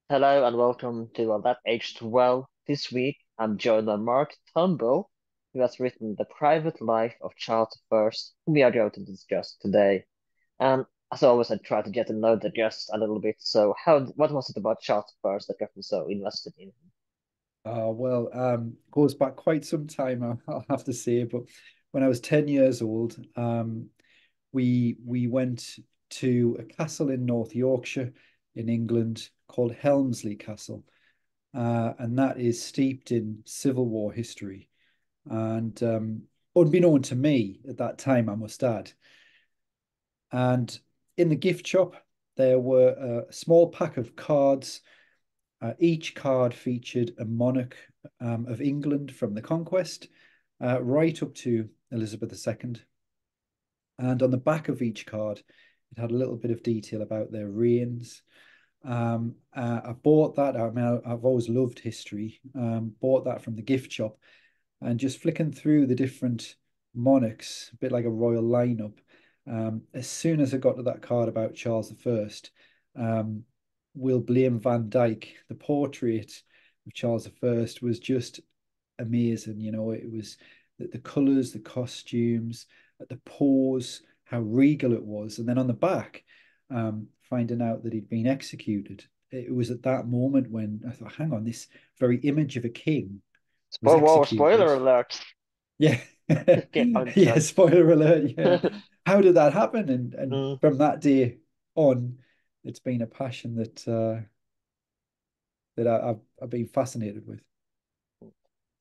Hello and welcome to That Aged Well. This week I'm joined by Mark Turnbull, who has written The Private Life of Charles I, whom we are going to discuss today. And as always, I try to get to know the guest a little bit. So, what was it about Charles I that got you so invested in him? Goes back quite some time, I'll have to say. But when I was 10 years old, we went to a castle in North Yorkshire in England called Helmsley Castle, and that is steeped in Civil War history. And unbeknown to me at that time, I must add. And in the gift shop, there were a small pack of cards. Each card featured a monarch of England from the conquest, right up to Elizabeth II. And on the back of each card, it had a little bit of detail about their reigns. I bought that. I mean, I've always loved history. Bought that from the gift shop, and just flicking through the different monarchs, a bit like a royal lineup. As soon as I got to that card about Charles I, William Van Dyke, the portrait of Charles I was just amazing. It was the colors, the costumes, the pose, how regal it was. And then on the back, finding out that he'd been executed. It was at that moment when I thought, hang on, this very image of a king was executed. Spoiler alert! Yeah. Okay, I'm Yeah, joking. spoiler alert. Yeah. How did that happen? And Mm. from that day on, it's been a passion that I've been fascinated with.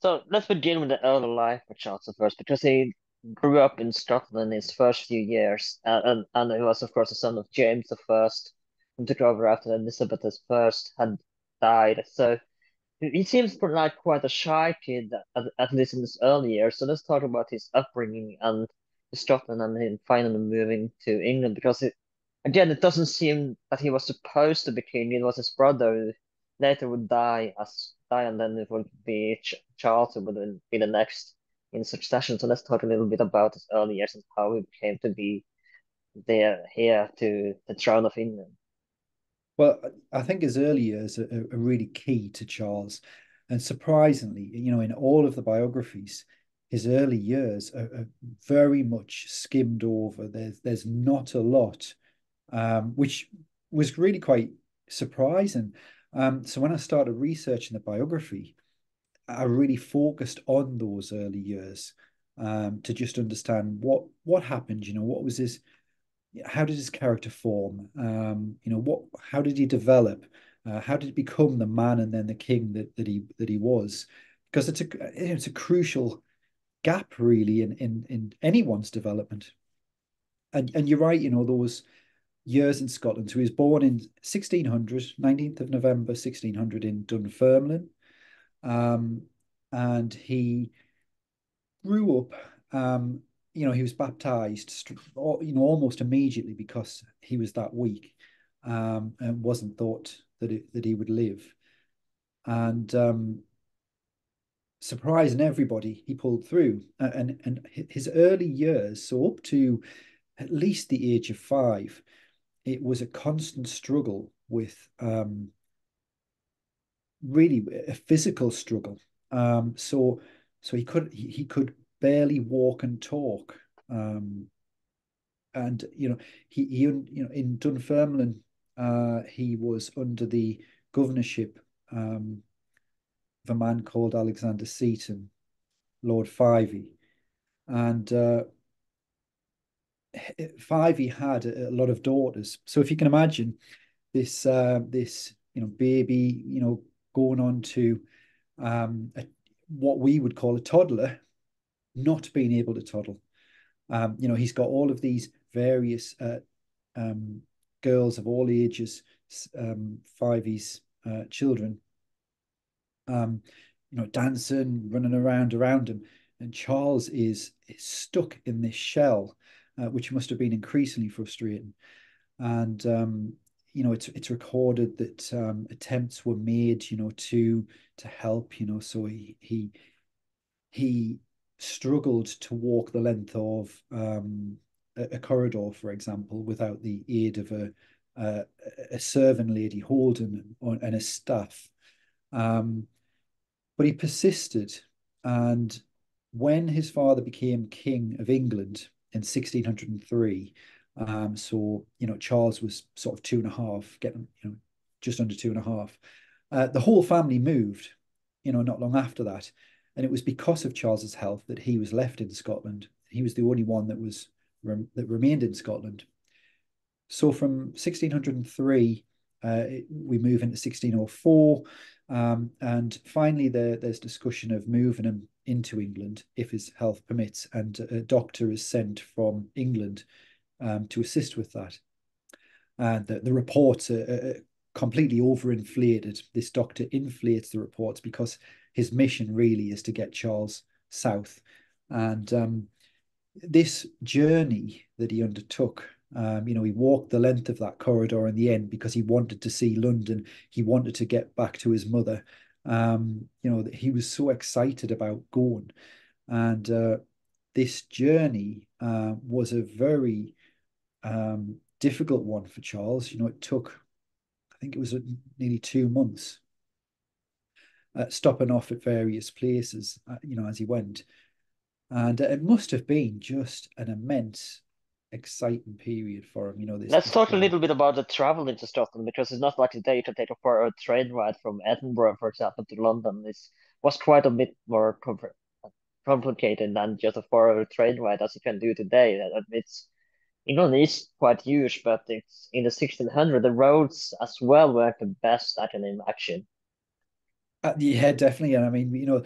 So let's begin with the early life of Charles I, because he grew up in Scotland in his first few years, and he was, of course, the son of James I, and took over after Elizabeth I had died. So he seems like quite a shy kid, at least in his early years. So let's talk about his upbringing and Scotland and him finally moving to England, because it doesn't seem that he was supposed to be king. It was his brother who later would die, and then it would be Charles who would then be the next in succession. So let's talk a little bit about his early years and how he came to be there here to the throne of England. Well, I think his early years are really key to Charles. And surprisingly, in all of the biographies, his early years are very much skimmed over. There's not a lot, which was really quite surprising. So when I started researching the biography, I really focused on those early years, to just understand what happened. What was his how did his character form? How did he develop? How did he become the man and then the king that he was? Because it's a crucial gap really in anyone's development. And you're right, those years in Scotland. So he was born in 1600, 19th of November 1600 in Dunfermline. Um, and he grew up, he was baptized, almost immediately because he was that weak, and wasn't thought that he would live. And surprising everybody, he pulled through. And his early years, so up to at least the age of 5, it was a constant struggle with, really a physical struggle. So he could barely walk and talk. And in Dunfermline, he was under the governorship, of a man called Alexander Seton, Lord Fyvie. And Fyvie had a lot of daughters. So if you can imagine this baby, going on to, what we would call a toddler, not being able to toddle. He's got all of these various, um, girls of all ages, Fyvie's children, um, dancing, running around him, and Charles is stuck in this shell, which must have been increasingly frustrating. And it's recorded that, attempts were made, to help, so he struggled to walk the length of, a corridor, for example, without the aid of uh, a servant lady, Holden, and a staff. Um, but he persisted, and when his father became King of England in 1603, so Charles was sort of two and a half, getting just under two and a half. The whole family moved, not long after that, and it was because of Charles's health that he was left in Scotland. He was the only one that remained in Scotland. So from 1603, we move into 1604, and finally there's discussion of moving him into England if his health permits, and a doctor is sent from England to assist with that. And the reports are completely overinflated. This doctor inflates the reports because his mission really is to get Charles south. And this journey that he undertook, he walked the length of that corridor in the end because he wanted to see London. He wanted to get back to his mother. He was so excited about going. And this journey was a very difficult one for Charles. It took, I think it was nearly 2 months, stopping off at various places, as he went. And it must have been just an immense, exciting period for him. This Let's this talk a period. little bit about the travel into Scotland because it's not like today you can take a train ride from Edinburgh, for example, to London. It was quite a bit more complicated than just a 4 hour train ride as you can do today. It's England is quite huge, but it's in the 1600s. The roads as well weren't the best I can imagine. Yeah, definitely. And I mean,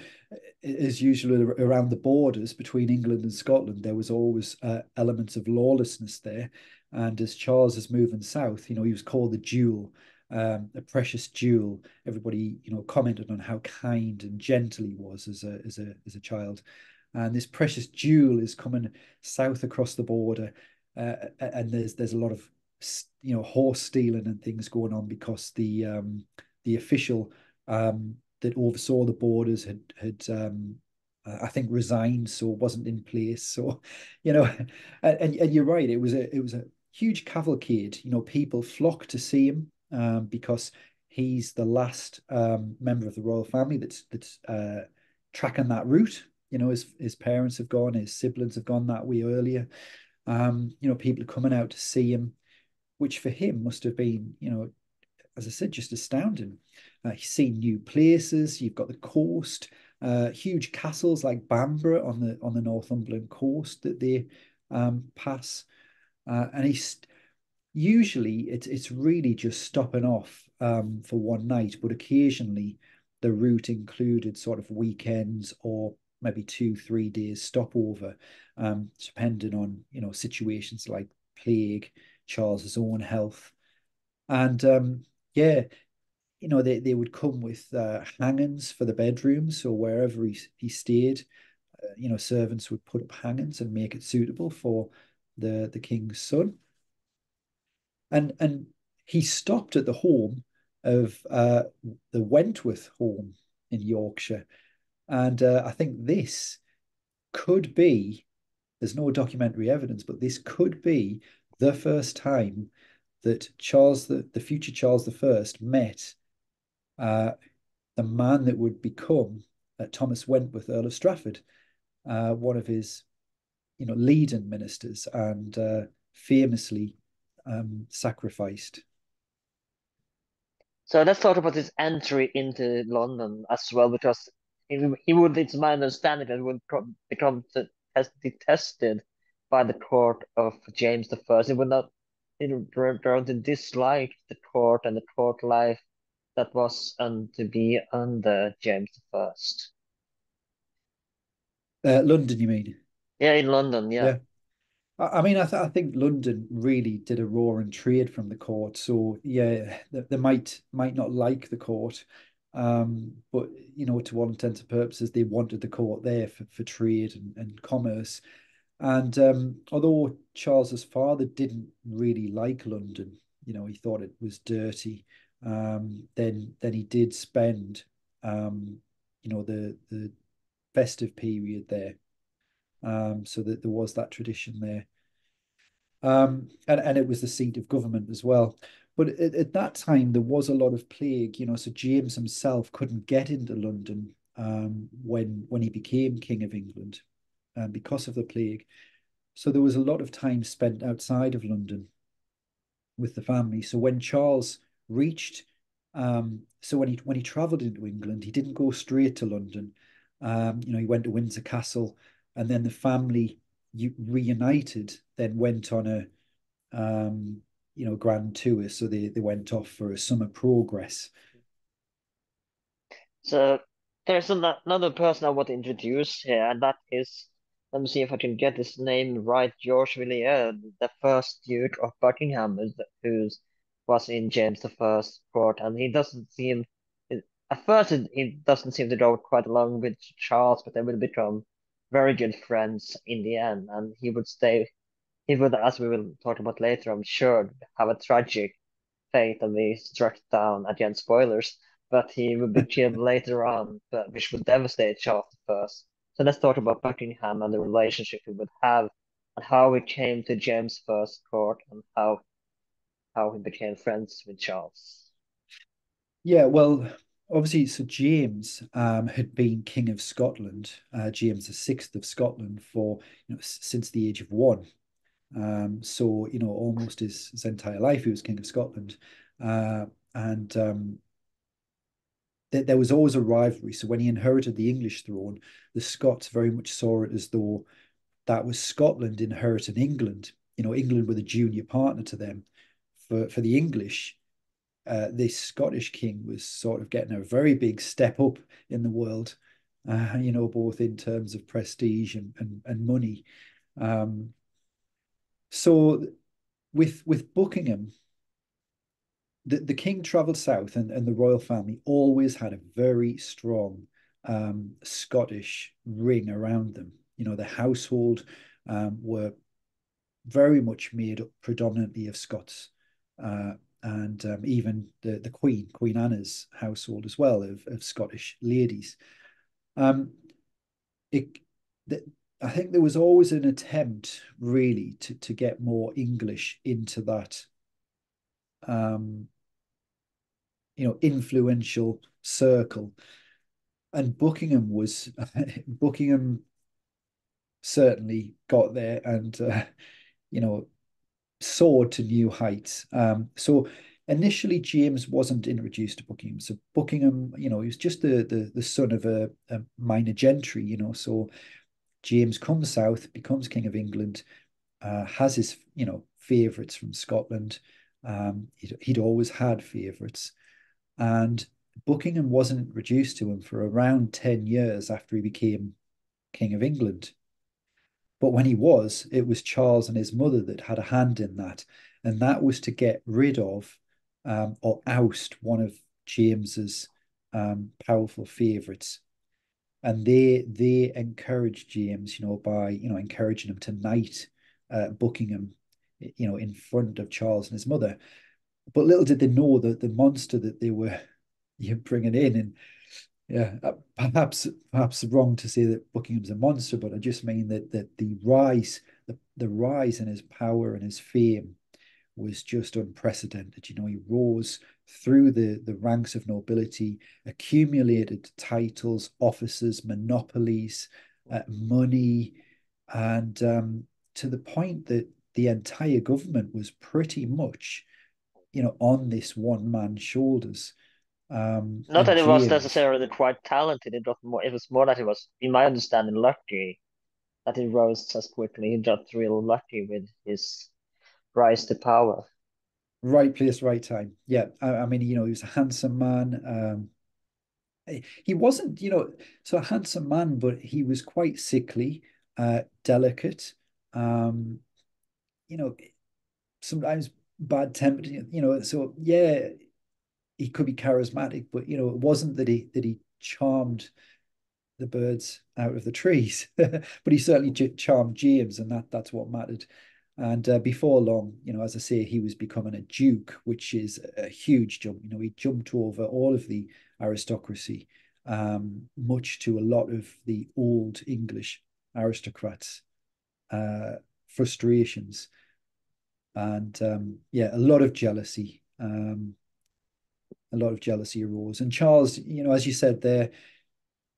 as usual around the borders between England and Scotland, there was always elements of lawlessness there. And as Charles is moving south, he was called the Jewel, a precious jewel. Everybody, commented on how kind and gentle he was as a child. And this precious jewel is coming south across the border, and there's a lot of horse stealing and things going on because the official that oversaw the borders had I think resigned, so wasn't in place. So, you know, and you're right. It was a huge cavalcade. People flocked to see him because he's the last member of the royal family that's tracking that route. His parents have gone, his siblings have gone that way earlier. People are coming out to see him, which for him must have been, as I said, just astounding. He's seen new places. You've got the coast, huge castles like Bamborough on the Northumberland coast that they pass, and he's usually it's really just stopping off for one night, but occasionally the route included sort of weekends or maybe 2, 3 days stopover, depending on situations like plague, Charles's own health, and yeah, they would come with hangings for the bedrooms. So wherever he stayed, servants would put up hangings and make it suitable for the king's son. And he stopped at the home of the Wentworth home in Yorkshire. And I think this could be, there's no documentary evidence, but this could be the first time that Charles, the future Charles the First, met uh, the man that would become Thomas Wentworth, Earl of Strafford, one of his, leading ministers, and famously sacrificed. So let's talk about his entry into London as well, because he would, it's my understanding, that would become detested by the court of James the First. He would not, grown to dislike the court and the court life that was to be under James the First. London, you mean? Yeah, in London, yeah. Yeah. I mean, I think London really did a roaring trade from the court. So yeah, they might not like the court, but to all intents and purposes, they wanted the court there for trade and commerce. And although Charles's father didn't really like London, he thought it was dirty. Then he did spend, the festive period there. So that there was that tradition there. And it was the seat of government as well. But at that time, there was a lot of plague, so James himself couldn't get into London when he became King of England because of the plague. So there was a lot of time spent outside of London with the family. So when Charles reached, so when he travelled into England, he didn't go straight to London. He went to Windsor Castle, and then the family reunited. Then went on a grand tour. So they went off for a summer progress. So there's another person I want to introduce here, and that is, let me see if I can get his name right, George Villiers, the first Duke of Buckingham, who was in James the First court, and he doesn't seem, at first he doesn't seem to go quite along with Charles, but they will become very good friends in the end, and he would, as we will talk about later, I'm sure, have a tragic fate and be struck down, again spoilers, but he would be killed later on, which would devastate Charles first. So let's talk about Buckingham and the relationship he would have, and how he came to James First court, and how he became friends with Charles. Yeah, well, obviously, so James had been King of Scotland, James the Sixth of Scotland, for since the age of 1. So almost his entire life he was King of Scotland, and there was always a rivalry. So when he inherited the English throne, the Scots very much saw it as though that was Scotland inheriting England. England were the junior partner to them. For the English, this Scottish king was sort of getting a very big step up in the world, both in terms of prestige and money. Um, so with Buckingham, the king travelled south, and the royal family always had a very strong Scottish ring around them. The household were very much made up predominantly of Scots, and even the Queen Anne's household as well of Scottish ladies. Um, it, the, I think there was always an attempt really to get more English into that um, influential circle. And Buckingham certainly got there and you know soared to new heights. So initially James wasn't introduced to Buckingham. So Buckingham, he was just the son of a minor gentry, So James comes south, becomes King of England, has his favourites from Scotland. He'd always had favourites, and Buckingham wasn't introduced to him for around 10 years after he became King of England. But when he was, it was Charles and his mother that had a hand in that. And that was to get rid of or oust one of James's powerful favourites. And they encouraged James, by encouraging him to knight Buckingham, in front of Charles and his mother. But little did they know that the monster that they were bringing in, and yeah, perhaps wrong to say that Buckingham's a monster, but I just mean that the rise in his power and his fame was just unprecedented. He rose through the ranks of nobility, accumulated titles, offices, monopolies, money, and to the point that the entire government was pretty much, on this one man's shoulders. Not And that he was James, necessarily quite talented, it was more that he was, in my understanding, lucky that he rose as quickly. He got real lucky with his rise to power. right place, right time. Yeah, I mean, he was a handsome man. He wasn't, so a handsome man, but he was quite sickly, delicate. Um, you know, sometimes bad tempered. So yeah, he could be charismatic, but it wasn't that he charmed the birds out of the trees, but he certainly charmed James, and that's what mattered. And before long, as I say, he was becoming a duke, which is a huge jump. He jumped over all of the aristocracy, much to a lot of the old English aristocrats' frustrations. And yeah, a lot of jealousy. A lot of jealousy arose. And Charles, as you said there,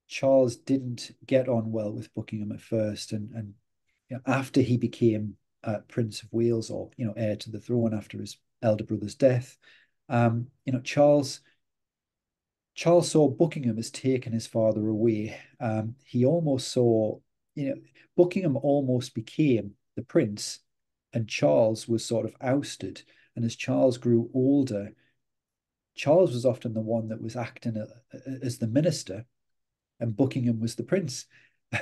Charles didn't get on well with Buckingham at first, and after he became Prince of Wales, or heir to the throne after his elder brother's death, Charles saw Buckingham as taking his father away. He almost saw, Buckingham almost became the prince, and Charles was sort of ousted. And as Charles grew older, Charles was often the one that was acting as the minister, and Buckingham was the prince,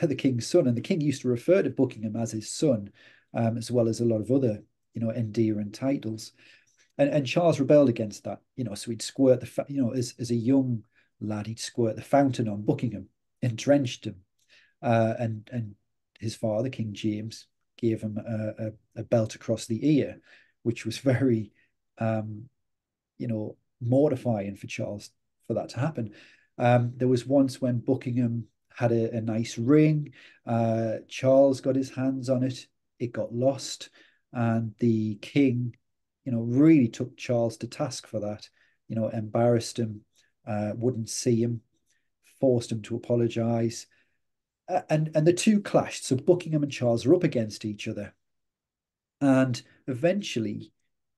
the king's son. And the king used to refer to Buckingham as his son, as well as a lot of other, endearing titles. And Charles rebelled against that, so he'd squirt as a young lad, he'd squirt the fountain on Buckingham and drenched him. And his father, King James, gave him a belt across the ear, which was very, mortifying for Charles for that to happen. There was once when Buckingham had a nice ring. Charles got his hands on it. It got lost, and the king, really took Charles to task for that. Embarrassed him, wouldn't see him, forced him to apologize, and the two clashed. So Buckingham and Charles are up against each other, and eventually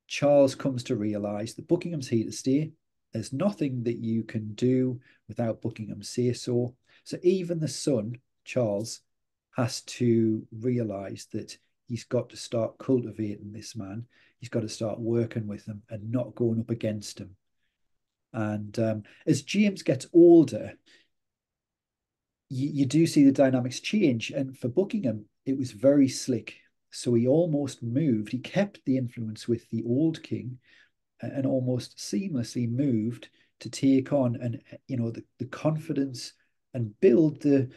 Charles comes to realize that Buckingham's here to stay. There's nothing that you can do without Buckingham say so. So even the son, Charles, has to realize that he's got to start cultivating this man. He's got to start working with him and not going up against him. And as James gets older, you do see the dynamics change. And for Buckingham, it was very slick. So he almost moved. He kept the influence with the old king, and almost seamlessly moved to take on the confidence and build the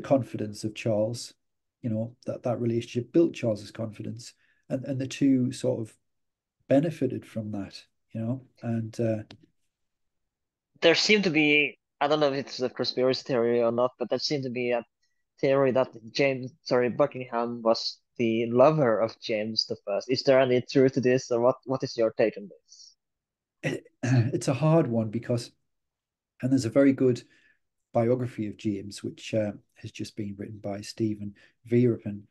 confidence of Charles. That relationship built Charles's confidence, and the two sort of benefited from that. And There seemed to be, I don't know if it's a conspiracy theory or not, but there seemed to be a theory that Buckingham was the lover of James the First. Is there any truth to this, or what is your take on this? it's a hard one because, and there's a very good biography of James, which has just been written by Stephen Veerappan.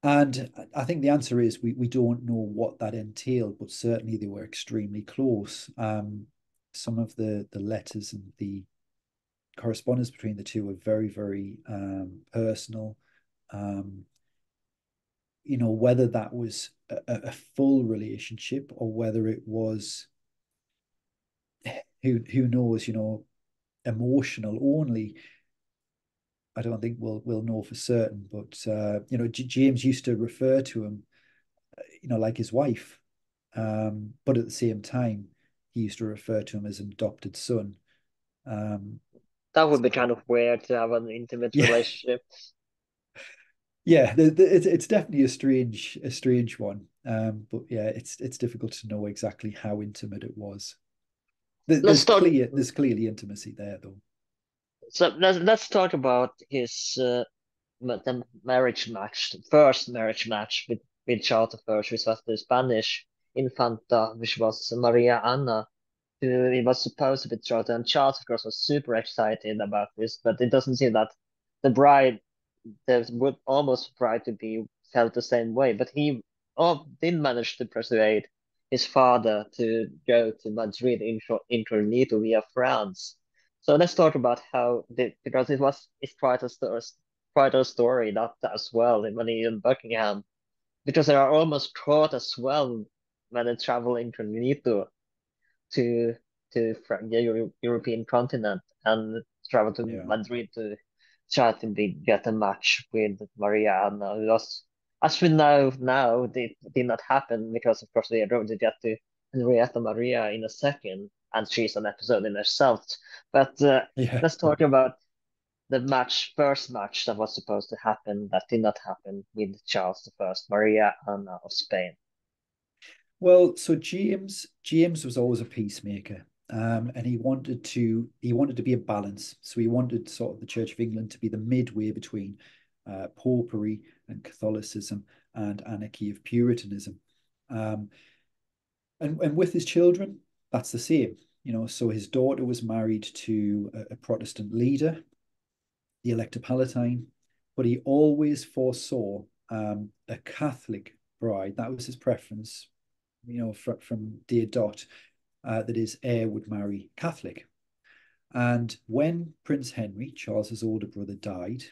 And I think the answer is we don't know what that entailed, but certainly they were extremely close. Some of the letters and the correspondence between the two were very, very personal. Um, whether that was a full relationship or whether it was, who knows, emotional only. I don't think we'll know for certain, but James used to refer to him, like his wife, but at the same time, he used to refer to him as an adopted son. Um, That would be so kind of weird to have an intimate yeah, relationship. yeah, it's definitely a strange one. But yeah, it's difficult to know exactly how intimate it was. Let's talk. There's clearly intimacy there, though. So let's talk about his the marriage match, the first marriage match with Charles the First, which was the Spanish infanta, which was Maria Anna, who he was supposed to betroth. And Charles, of course, was super excited about this, but it doesn't seem that the bride, the would almost bride to be, felt the same way. But he did manage to persuade his father to go to Madrid incognito via France. So let's talk about because it's quite a story that as well when he in Buckingham, because they are almost caught as well when they travel incognito to the European continent and travel to Yeah, Madrid to try to get a match with Maria. And was, as we know now, it did not happen because, of course, we are going to get to Henrietta Maria in a second, and she's an episode in herself. But yeah. let's talk about the first match that was supposed to happen that did not happen with Charles the First, Maria Anna of Spain. Well, so James was always a peacemaker, and he wanted to be a balance. So he wanted sort of the Church of England to be the midway between popery and Catholicism. and anarchy of Puritanism. Um, and with his children, that's the same. So his daughter was married to a Protestant leader, the Elector Palatine, but he always foresaw a Catholic bride. That was his preference, from day dot, that his heir would marry Catholic. And when Prince Henry, Charles's older brother, died,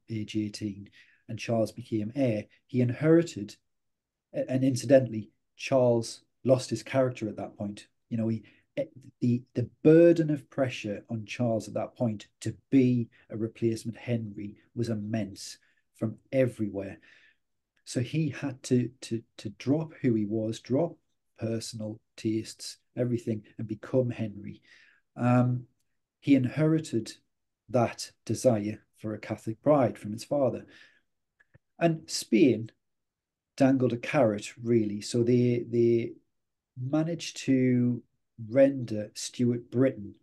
age 18, and Charles became heir, he inherited, and incidentally, Charles lost his character at that point. The burden of pressure on Charles at that point to be a replacement Henry was immense from everywhere. So he had to drop who he was, drop personal tastes, everything, and become Henry. He inherited that desire for a Catholic bride from his father. And Spain dangled a carrot, really. So they managed to render Stuart Britain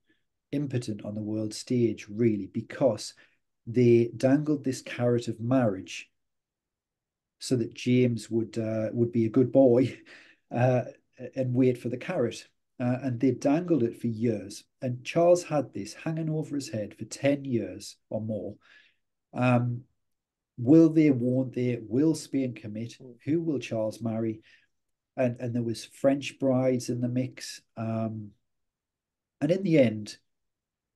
impotent on the world stage, really, because they dangled this carrot of marriage so that James would be a good boy uh, and wait for the carrot. And they dangled it for years. And Charles had this hanging over his head for 10 years or more. Will they, won't they? Will Spain commit? Who will Charles marry? And there was French brides in the mix. And in the end,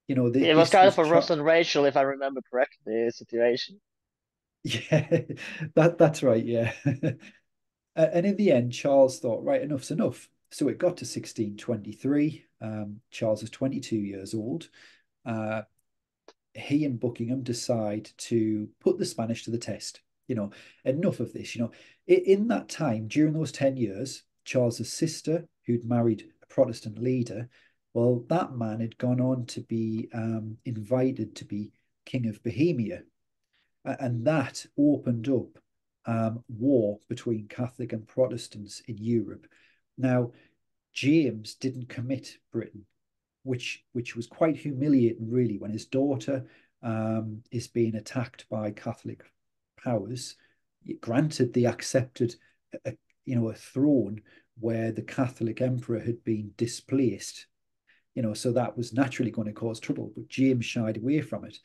It was this kind was of a Ross and Rachel, if I remember correctly, the situation. yeah, that's right, yeah. And in the end, Charles thought, right, enough's enough. So it got to 1623. Charles is 22 years old. Uh, he and Buckingham decide to put the Spanish to the test. Enough of this. In that time, during those 10 years, Charles's sister, who'd married a Protestant leader, well, that man had gone on to be invited to be King of Bohemia. And that opened up war between Catholic and Protestants in Europe. Now, James didn't commit Britain, which was quite humiliating, really, when his daughter is being attacked by Catholic powers. Granted, they accepted a throne where the Catholic emperor had been displaced. So that was naturally going to cause trouble, but James shied away from it.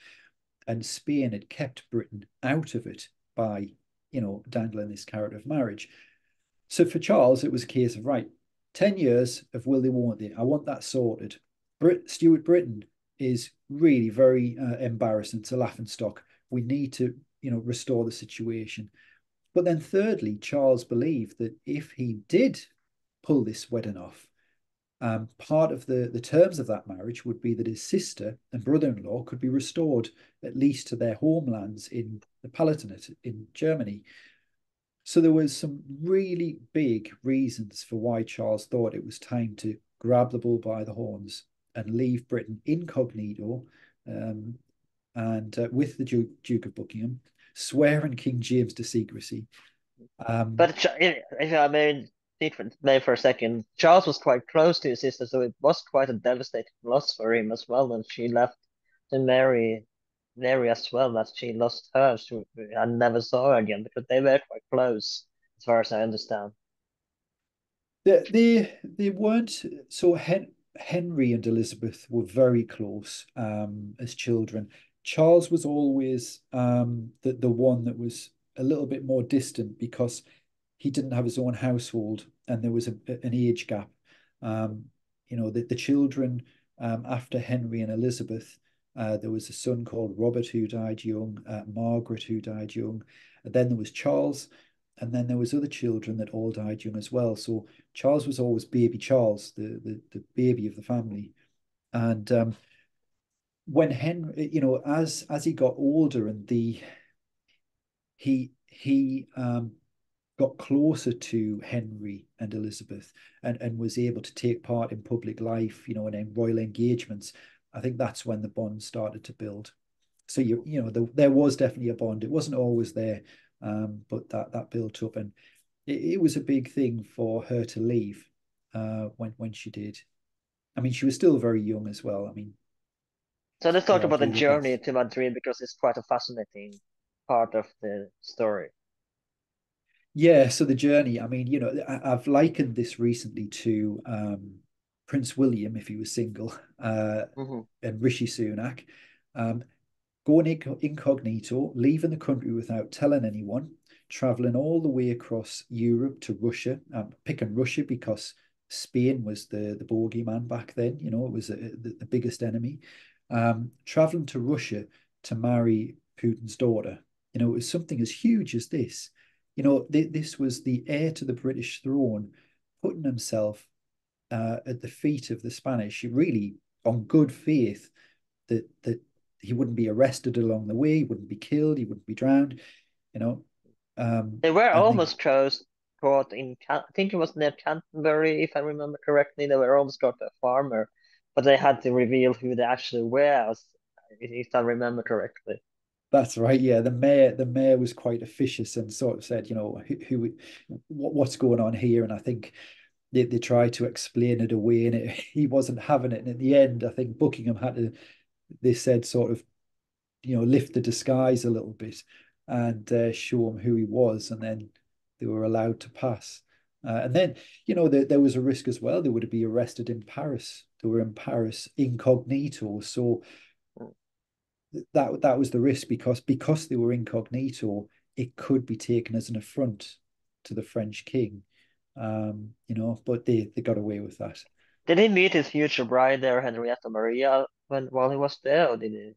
And Spain had kept Britain out of it by, dangling this carrot of marriage. So for Charles, it was a case of, right, 10 years of will they, won't they? I want that sorted. Stuart Britain is really very embarrassing. It's a laughing stock. We need to, restore the situation. But then thirdly, Charles believed that if he did pull this wedding off, part of the terms of that marriage would be that his sister and brother-in-law could be restored at least to their homelands in the Palatinate in Germany. So there was some really big reasons for why Charles thought it was time to grab the bull by the horns and leave Britain incognito, and with the Duke of Buckingham, swearing King James to secrecy. But if I may for a second, Charles was quite close to his sister, so it was quite a devastating loss for him as well when she left to marry as well, that she lost her. I never saw her again because they were quite close, as far as I understand. They weren't so Henry and Elizabeth were very close as children. Charles was always the one that was a little bit more distant because he didn't have his own household and there was an age gap. The children after Henry and Elizabeth, there was a son called Robert who died young, Margaret who died young, and then there was Charles, and then there was other children that all died young as well. So Charles was always baby Charles, the baby of the family. And when Henry, as he got older and he got closer to Henry and Elizabeth and was able to take part in public life, and in royal engagements, I think that's when the bond started to build. So there was definitely a bond. It wasn't always there, but that built up, and it was a big thing for her to leave when she did. I mean, she was still very young as well. I mean, So let's could talk about the argue that journey that's to Madrid because it's quite a fascinating part of the story. Yeah, so the journey, I mean, I've likened this recently to Prince William if he was single, Hmm. and Rishi Sunak. Um, Going incognito, leaving the country without telling anyone, traveling all the way across Europe to Russia. Picking Russia because Spain was the bogeyman back then. It was the biggest enemy. Traveling to Russia to marry Putin's daughter. It was something as huge as this. This was the heir to the British throne, putting himself at the feet of the Spanish, really on good faith that he wouldn't be arrested along the way, he wouldn't be killed, he wouldn't be drowned, you know. They were And they almost caught in I think it was near Canterbury, if I remember correctly. They were almost caught by a farmer, but they had to reveal who they actually were, if I remember correctly. That's right, yeah. The mayor was quite officious and sort of said, what's going on here? And I think they tried to explain it away, and he wasn't having it. And in the end, I think Buckingham had to. They said sort of lift the disguise a little bit and show him who he was, and then they were allowed to pass. And then, there was a risk as well. They would be arrested in Paris. They were in Paris incognito, so that was the risk because they were incognito. It could be taken as an affront to the French king, but they got away with that. Did he meet his future bride there, Henrietta Maria, while he was there, or did he?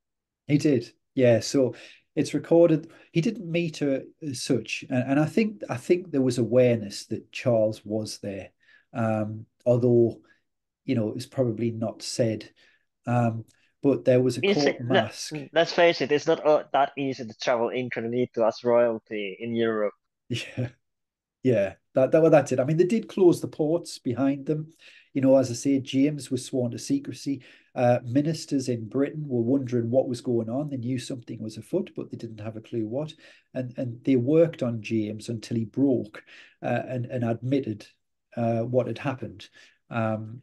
He did, yeah. So it's recorded. He didn't meet her as such, and I think there was awareness that Charles was there, although it was probably not said. Um, but there was a It's, court mask. let's face it, it's not that easy to travel incognito as royalty in Europe. Yeah, yeah. Well, that's it. I mean, they did close the ports behind them. As I say, James was sworn to secrecy. Ministers in Britain were wondering what was going on. They knew something was afoot, but they didn't have a clue what. And they worked on James until he broke and admitted what had happened. Um,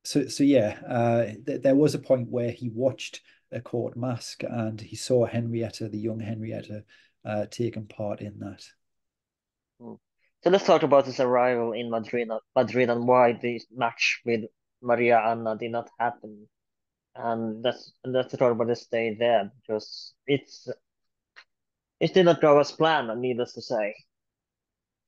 so yeah, there was a point where he watched a court mask and he saw Henrietta, the young Henrietta, taking part in that. Mm. So let's talk about his arrival in Madrid and why the match with Maria Anna did not happen. And that's to talk about his stay there because it did not go as planned, needless to say.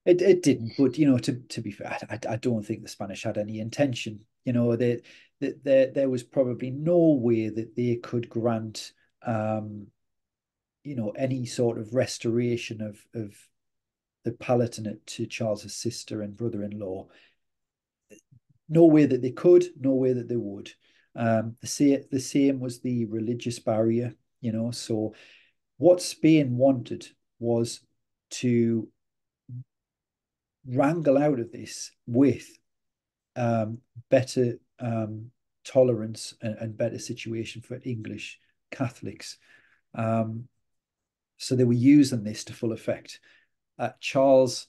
It didn't, but to be fair, I don't think the Spanish had any intention. There was probably no way that they could grant any sort of restoration of the Palatinate to Charles's sister and brother-in-law. No way that they could, no way that they would. The same was the religious barrier. So what Spain wanted was to wrangle out of this with better tolerance and better situation for English Catholics. Um, so they were using this to full effect. Charles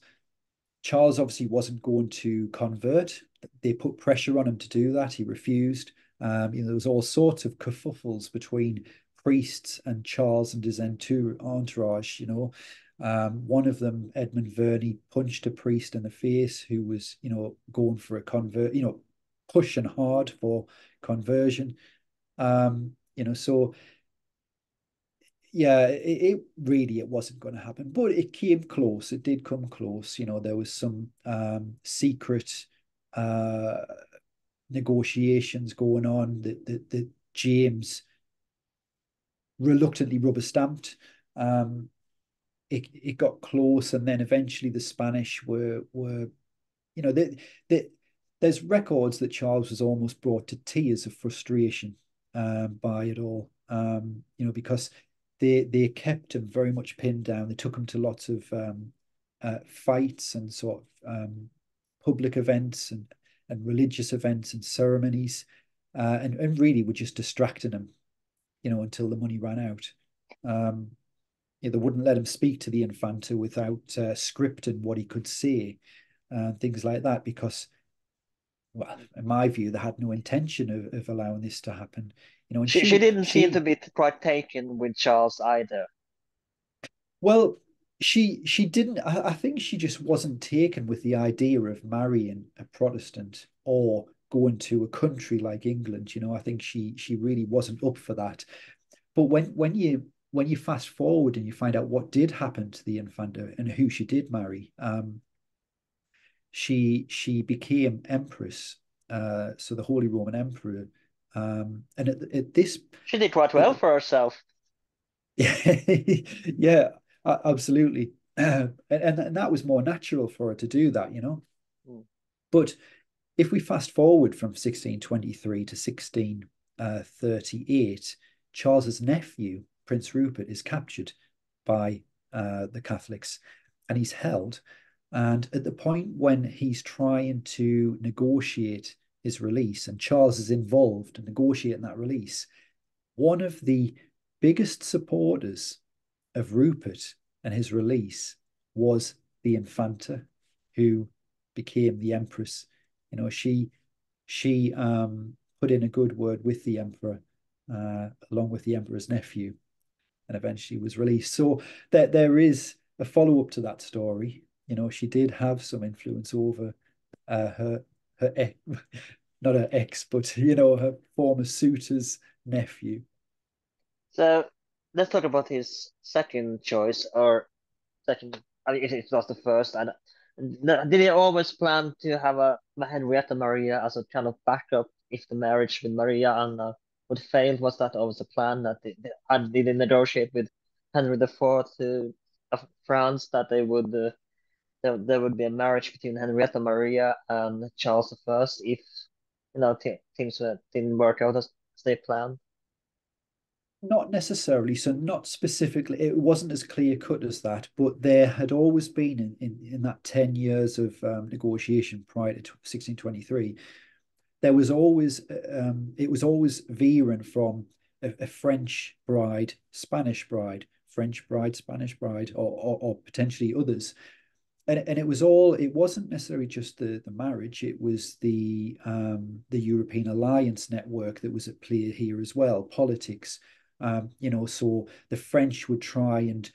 obviously wasn't going to convert. They put pressure on him to do that. He refused. There was all sorts of kerfuffles between priests and Charles and his entourage. One of them, Edmund Verney, punched a priest in the face who was, going for a convert, pushing hard for conversion. So yeah, it wasn't going to happen, but it came close. It did come close. There was some secret uh, negotiations going on that James reluctantly rubber stamped. Um, it got close, and then eventually the Spanish were you know they, there's records that Charles was almost brought to tears of frustration by it all. Because they kept him very much pinned down. They took him to lots of fights and sort of public events and religious events and ceremonies, and really were just distracting him, until the money ran out. Um, they wouldn't let him speak to the infanta without scripting what he could say, things like that, because, well, in my view, they had no intention of allowing this to happen. And She she didn't seem to she be quite taken with Charles either. well, she didn't. I think she just wasn't taken with the idea of marrying a Protestant or going to a country like England. I think she really wasn't up for that. But when you fast forward and you find out what did happen to the Infanta and who she did marry, she became Empress, so the Holy Roman Emperor. And at this, She did quite at well for herself. yeah, absolutely. And that was more natural for her to do that. Mm. But if we fast forward from 1623 to 1638, Charles's nephew, Prince Rupert, is captured by the Catholics and he's held. And at the point when he's trying to negotiate his release, and Charles is involved in negotiating that release, one of the biggest supporters of Rupert and his release was the Infanta, who became the Empress. She put in a good word with the Emperor, along with the Emperor's nephew, and eventually was released. So there is a follow up to that story. She did have some influence over her ex, not her ex, but her former suitor's nephew. So let's talk about his second choice, or second. I mean, it was the first. And did he always plan to have a Henrietta Maria as a kind of backup if the marriage with Maria and would fail? Was that always a plan that did they negotiate with Henry the Fourth of France that there would be a marriage between Henrietta Maria and Charles the First if things didn't work out as they planned? Not necessarily, so not specifically. It wasn't as clear cut as that, but there had always been in that 10 years of negotiation prior to 1623, there was always it was always veering from a French bride, Spanish bride, French bride, Spanish bride, or potentially others. And it wasn't necessarily just the marriage, it was the European alliance network that was at play here as well, politics. So the French would try and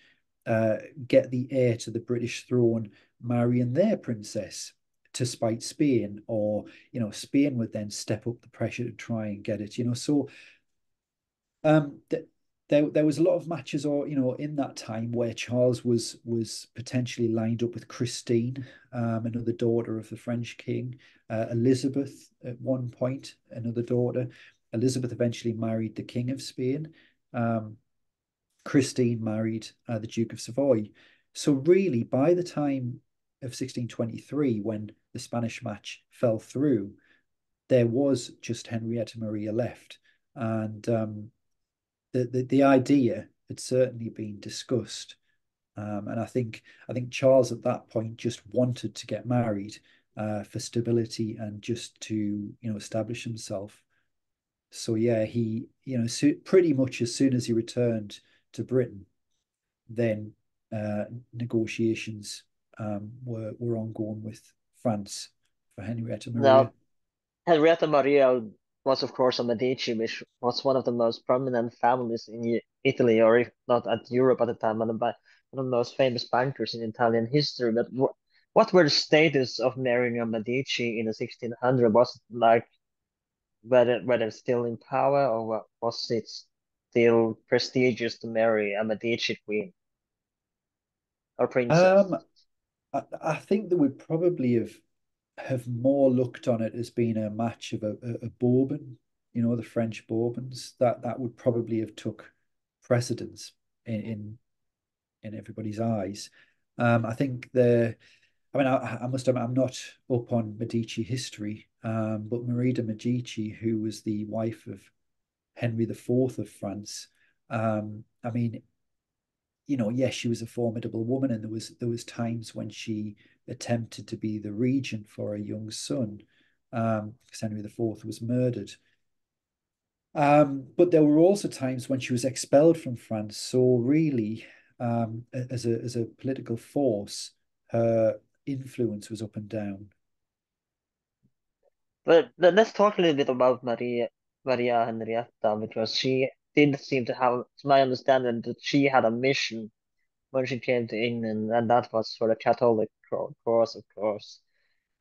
get the heir to the British throne marrying their princess to spite Spain, or Spain would then step up the pressure to try and get it. So th there was a lot of matches, or in that time where Charles was potentially lined up with Christine, another daughter of the French king, Elizabeth at one point, another daughter. Elizabeth eventually married the King of Spain. Um, Christine married the Duke of Savoy. So really, by the time of 1623, when the Spanish match fell through, there was just Henrietta Maria left, and the idea had certainly been discussed. And I think Charles at that point just wanted to get married for stability and just to establish himself. So yeah, he pretty much as soon as he returned to Britain, then negotiations were ongoing with France for Henrietta Maria. Now, Henrietta Maria was, of course, a Medici, which was one of the most prominent families in Italy, or if not at Europe at the time, and one of the most famous bankers in Italian history. But what were the status of marrying a Medici in the 1600s? Was it like whether still in power, or was it still prestigious to marry a Medici queen or princess? Um, I think they would probably have more looked on it as being a match of a Bourbon, the French Bourbons. That would probably have took precedence in everybody's eyes. I think I mean, I must admit, I'm not up on Medici history, but Marie de Medici, who was the wife of Henry the Fourth of France, I mean, yes, she was a formidable woman, and there was times when she attempted to be the regent for a young son, because Henry the Fourth was murdered. But there were also times when she was expelled from France. So really, as a political force, her influence was up and down. But let's talk a little bit about Maria Henrietta, because she did seem to have, to my understanding, that she had a mission when she came to England, and that was for the Catholic course, of course.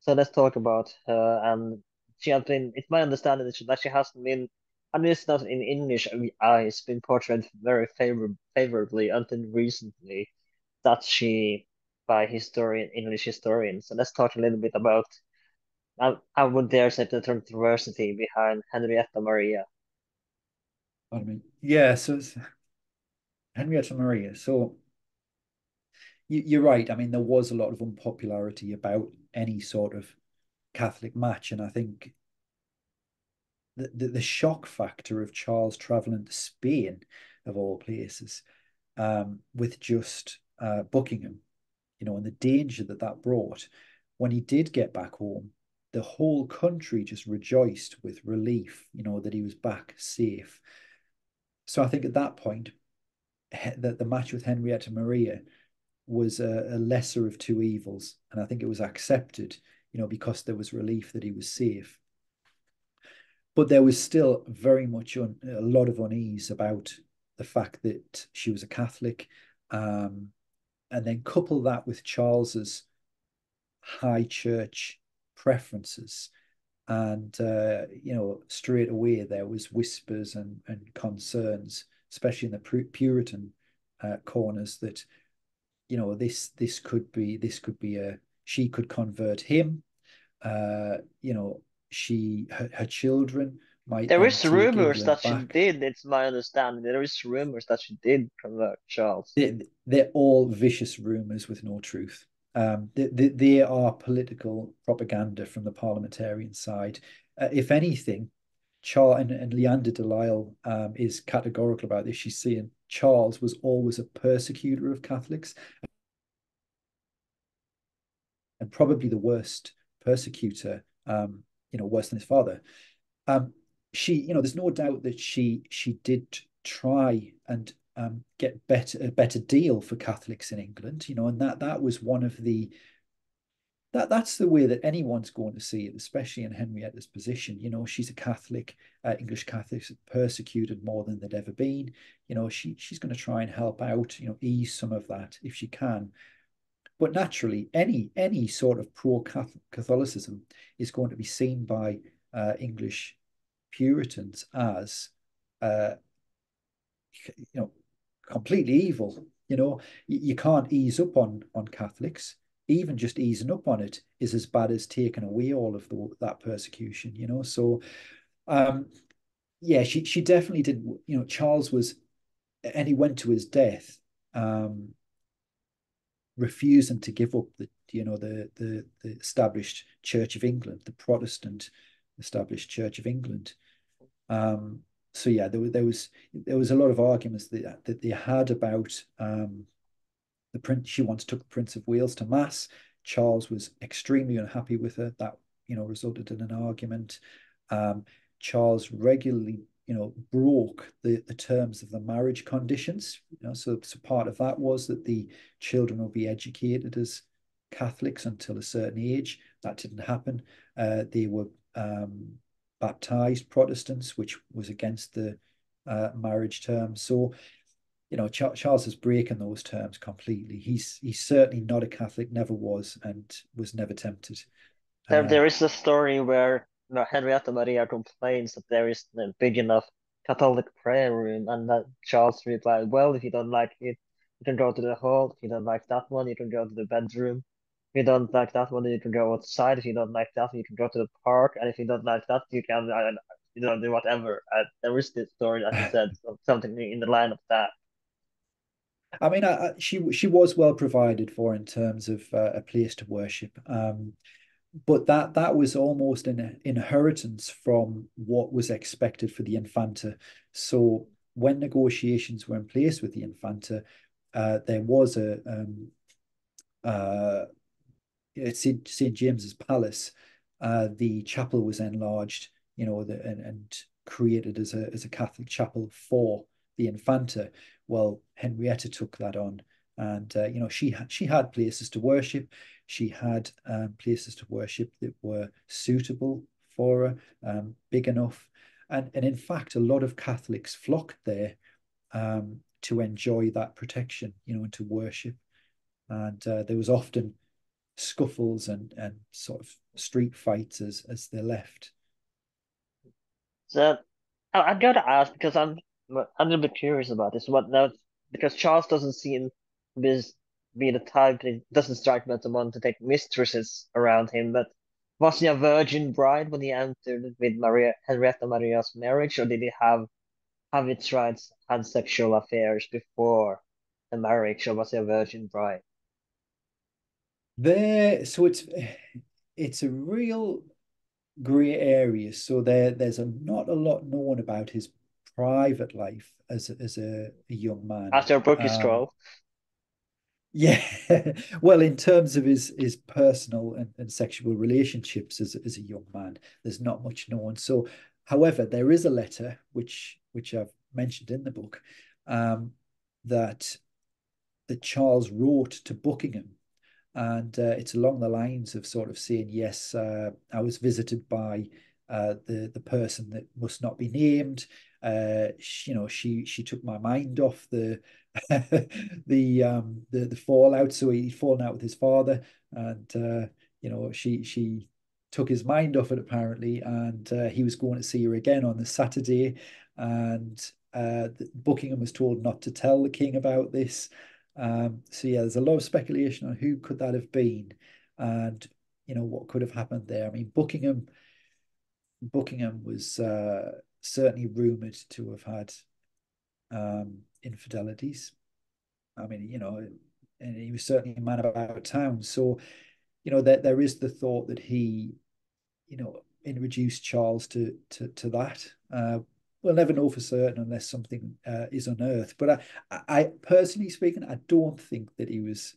So let's talk about her. And she has been, it's my understanding that she hasn't been, at least not in English eyes, been portrayed very favorably until recently. That she by English historians. So let's talk a little bit about, I would dare say, the controversy behind Henrietta Maria. I mean, yeah, so it's Henrietta Maria. So you're right. I mean, there was a lot of unpopularity about any sort of Catholic match, and I think the shock factor of Charles traveling to Spain, of all places, with just Buckingham, and the danger that that brought. When he did get back home, the whole country just rejoiced with relief, that he was back safe. So I think at that point, that the match with Henrietta Maria was a lesser of two evils, and I think it was accepted, because there was relief that he was safe. But there was still very much a lot of unease about the fact that she was a Catholic, and then couple that with Charles's high church preferences, and straight away there was whispers and concerns, especially in the Puritan corners, that this could be a she could convert him. Her children might There then is take rumors that England she back. did, it's my understanding. There is rumors that she did convert Charles. They're all vicious rumors with no truth. They are political propaganda from the parliamentarian side. If anything, Charles and Leander Delisle is categorical about this. She's saying Charles was always a persecutor of Catholics, and probably the worst persecutor, worse than his father. Um, there's no doubt that she did try and get a better deal for Catholics in England, and that was one of that's the way that anyone's going to see it, especially in Henrietta's position. She's a Catholic, English Catholics persecuted more than they'd ever been. She's going to try and help out, ease some of that if she can. But naturally, any sort of pro-Catholicism is going to be seen by English Puritans as uh, completely evil. You can't ease up on Catholics. Even just easing up on it is as bad as taking away all of that persecution. So um, yeah, she definitely did. Charles was, and he went to his death. Refusing to give up the established Church of England, the Protestant established Church of England. So yeah, there was a lot of arguments that they had about the prince. She once took the Prince of Wales to mass. Charles was extremely unhappy with her. That resulted in an argument. Charles regularly broke the terms of the marriage conditions. So part of that was that the children will be educated as Catholics until a certain age. That didn't happen. They were baptized Protestants, which was against the marriage terms. So Charles is breaking those terms completely. He's certainly not a Catholic, never was, and was never tempted. There is a story where Henrietta Maria complains that there is a big enough Catholic prayer room, and that Charles replied, "Well, if you don't like it, you can go to the hall. If you don't like that one, you can go to the bedroom. If you don't like that one, you can go outside. If you don't like that, you can go to the park. And if you don't like that, you can, do whatever." There is this story that he said something in the line of that. I mean, she was well provided for in terms of a place to worship, but that was almost an inheritance from what was expected for the Infanta. So when negotiations were in place with the Infanta, there was at St. James's Palace, the chapel was enlarged, and created as a Catholic chapel for the Infanta. Well, Henrietta took that on, and she had places to worship. She had places to worship that were suitable for her, big enough, and in fact, a lot of Catholics flocked there to enjoy that protection, and to worship. And there was often scuffles and sort of street fights as they left. So I gotta ask because I'm a little bit curious about this. What now? Because Charles doesn't seem this be the type. It doesn't strike me as the one to take mistresses around him. But was he a virgin bride when he entered with Maria Henrietta Maria's marriage, or did he have its rights had sexual affairs before the marriage, or was he a virgin bride? So it's a real grey area. So there's not a lot known about his private life as a young man. After book is Um, scroll. yeah, well, in terms of his personal and sexual relationships as a young man, there's not much known. So, however, there is a letter which I've mentioned in the book, that Charles wrote to Buckingham, and it's along the lines of sort of saying, yes, I was visited by the person that must not be named. She took my mind off the the fallout. So he'd fallen out with his father, and she took his mind off it apparently, and he was going to see her again on the Saturday, and Buckingham was told not to tell the king about this. So yeah, there's a lot of speculation on who could that have been, and what could have happened there. I mean, Buckingham was certainly rumored to have had infidelities. I mean, and he was certainly a man about town. So, there is the thought that he, introduced Charles to that. We'll never know for certain unless something is unearthed. But I personally speaking, I don't think that he was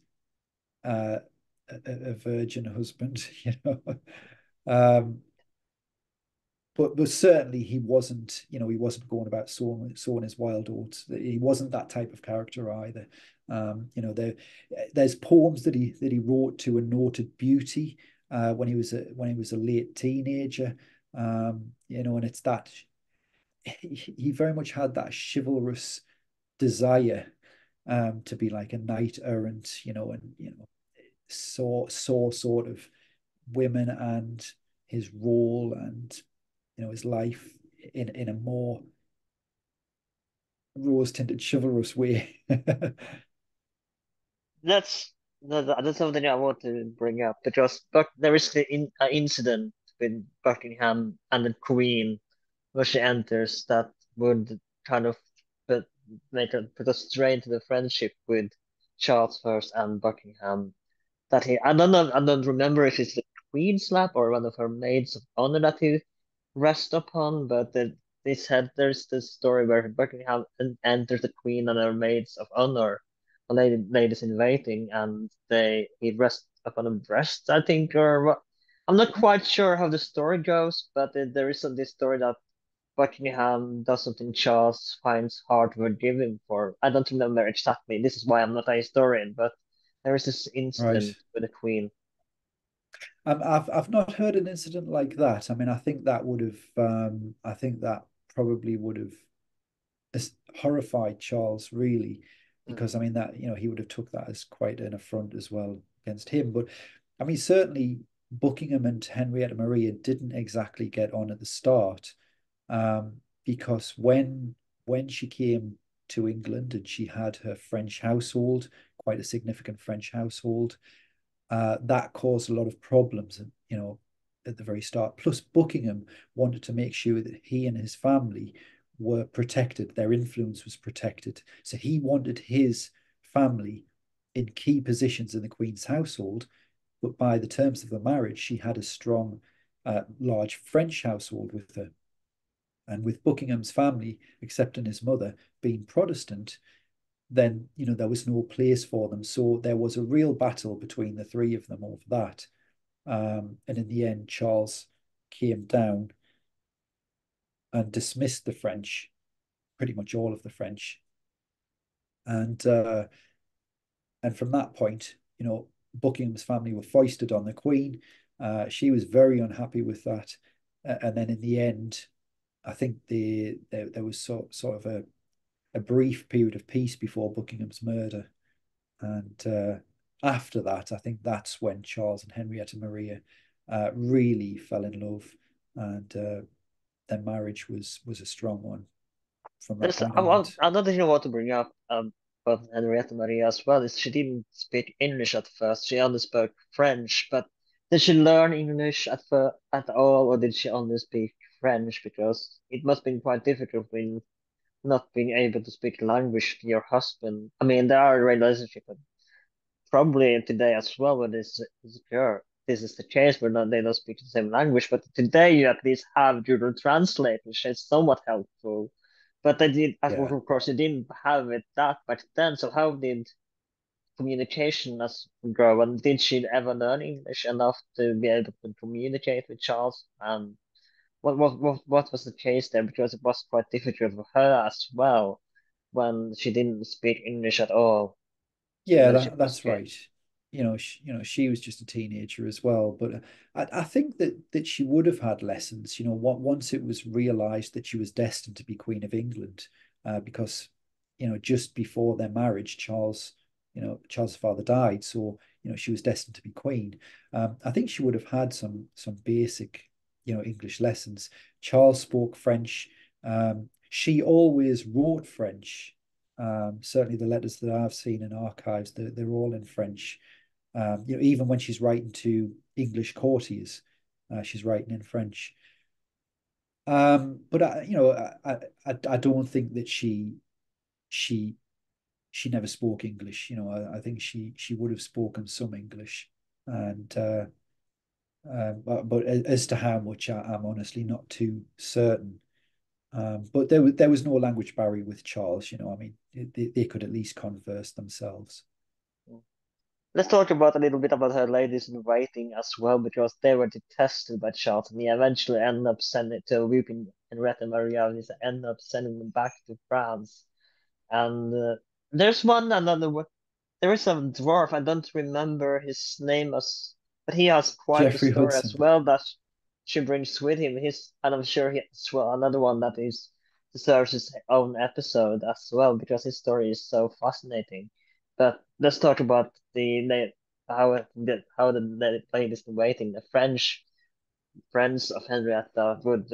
a virgin husband. Um, but certainly he wasn't. He wasn't going about sowing his wild oats. He wasn't that type of character either. There's poems that he wrote to a noted beauty when he was a late teenager. And it's that he very much had that chivalrous desire to be like a knight errant, and saw sort of women and his role and his life in a more rose tinted chivalrous way. That's that's something I want to bring up because Buck, there is incident with Buckingham and the Queen where she enters that would kind of put put a strain to the friendship with Charles first and Buckingham. That he I don't know I don't remember if it's the Queen's lap or one of her maids of honor that he rest upon, but they said there's this story where Buckingham enters the Queen and her maids of honor, the ladies in waiting, and he rests upon a breast, I think, or what. I'm not quite sure how the story goes, but there is this story that Buckingham does something Charles finds hard to forgive him for. I don't remember exactly. This is why I'm not a historian, but there is this Right. incident with the Queen. I've not heard an incident like that. I mean, I think that probably would have horrified Charles really, Mm. because I mean that he would have took that as quite an affront as well against him. But I mean, certainly Buckingham and Henrietta Maria didn't exactly get on at the start, because when she came to England and she had her French household, quite a significant French household, that caused a lot of problems, at the very start. Plus, Buckingham wanted to make sure that he and his family were protected, their influence was protected. So he wanted his family in key positions in the Queen's household. But by the terms of the marriage, she had a strong, large French household with her. And with Buckingham's family, except his mother, being Protestant, then there was no place for them. So there was a real battle between the three of them over that. And in the end, Charles came down and dismissed the French, pretty much all of the French. And from that point, Buckingham's family were foisted on the Queen. She was very unhappy with that. And then in the end, I think there was sort of a brief period of peace before Buckingham's murder. And after that, I think that's when Charles and Henrietta Maria really fell in love, and their marriage was a strong one from that There's, point onwards. another thing I want to bring up about Henrietta Maria as well is she didn't speak English at first. She only spoke French, but did she learn English at all, or did she only speak French? Because it must have been quite difficult when not being able to speak language to your husband. I mean, there are relationships, but probably today as well, when this occur, this is the case where not, they don't speak the same language. But today you at least have Google Translate, which is somewhat helpful. But they did, Yeah. of course, you didn't have it that back then. So how did communication as grow? And did she ever learn English enough to be able to communicate with Charles? And what was the case there? Because it was quite difficult for her as well when she didn't speak English at all Yeah, when she first that's came. right. She was just a teenager as well. But I think that she would have had lessons. Once it was realised that she was destined to be Queen of England, because just before their marriage, Charles' father died, so she was destined to be queen. I think she would have had some basic, English lessons. Charles spoke French. She always wrote French. Certainly, the letters that I've seen in archives, they're all in French. Even when she's writing to English courtiers, she's writing in French. But I don't think that she she never spoke English. I think she would have spoken some English, and but as to how much, I'm honestly not too certain. But there was no language barrier with Charles. I mean, they could at least converse themselves. Let's talk about a little bit about her ladies in waiting as well, because they were detested by Charles, and he eventually ended up sending to weeping Henrietta Maria, and he ended up sending them back to France. And there's there is a dwarf. I don't remember his name as, but he has quite a Jeffrey story as Hudson. well that she brings with him. And I'm sure he has well another one that is deserves his own episode as well because his story is so fascinating. But let's talk about how the ladies in waiting, the French friends of Henrietta would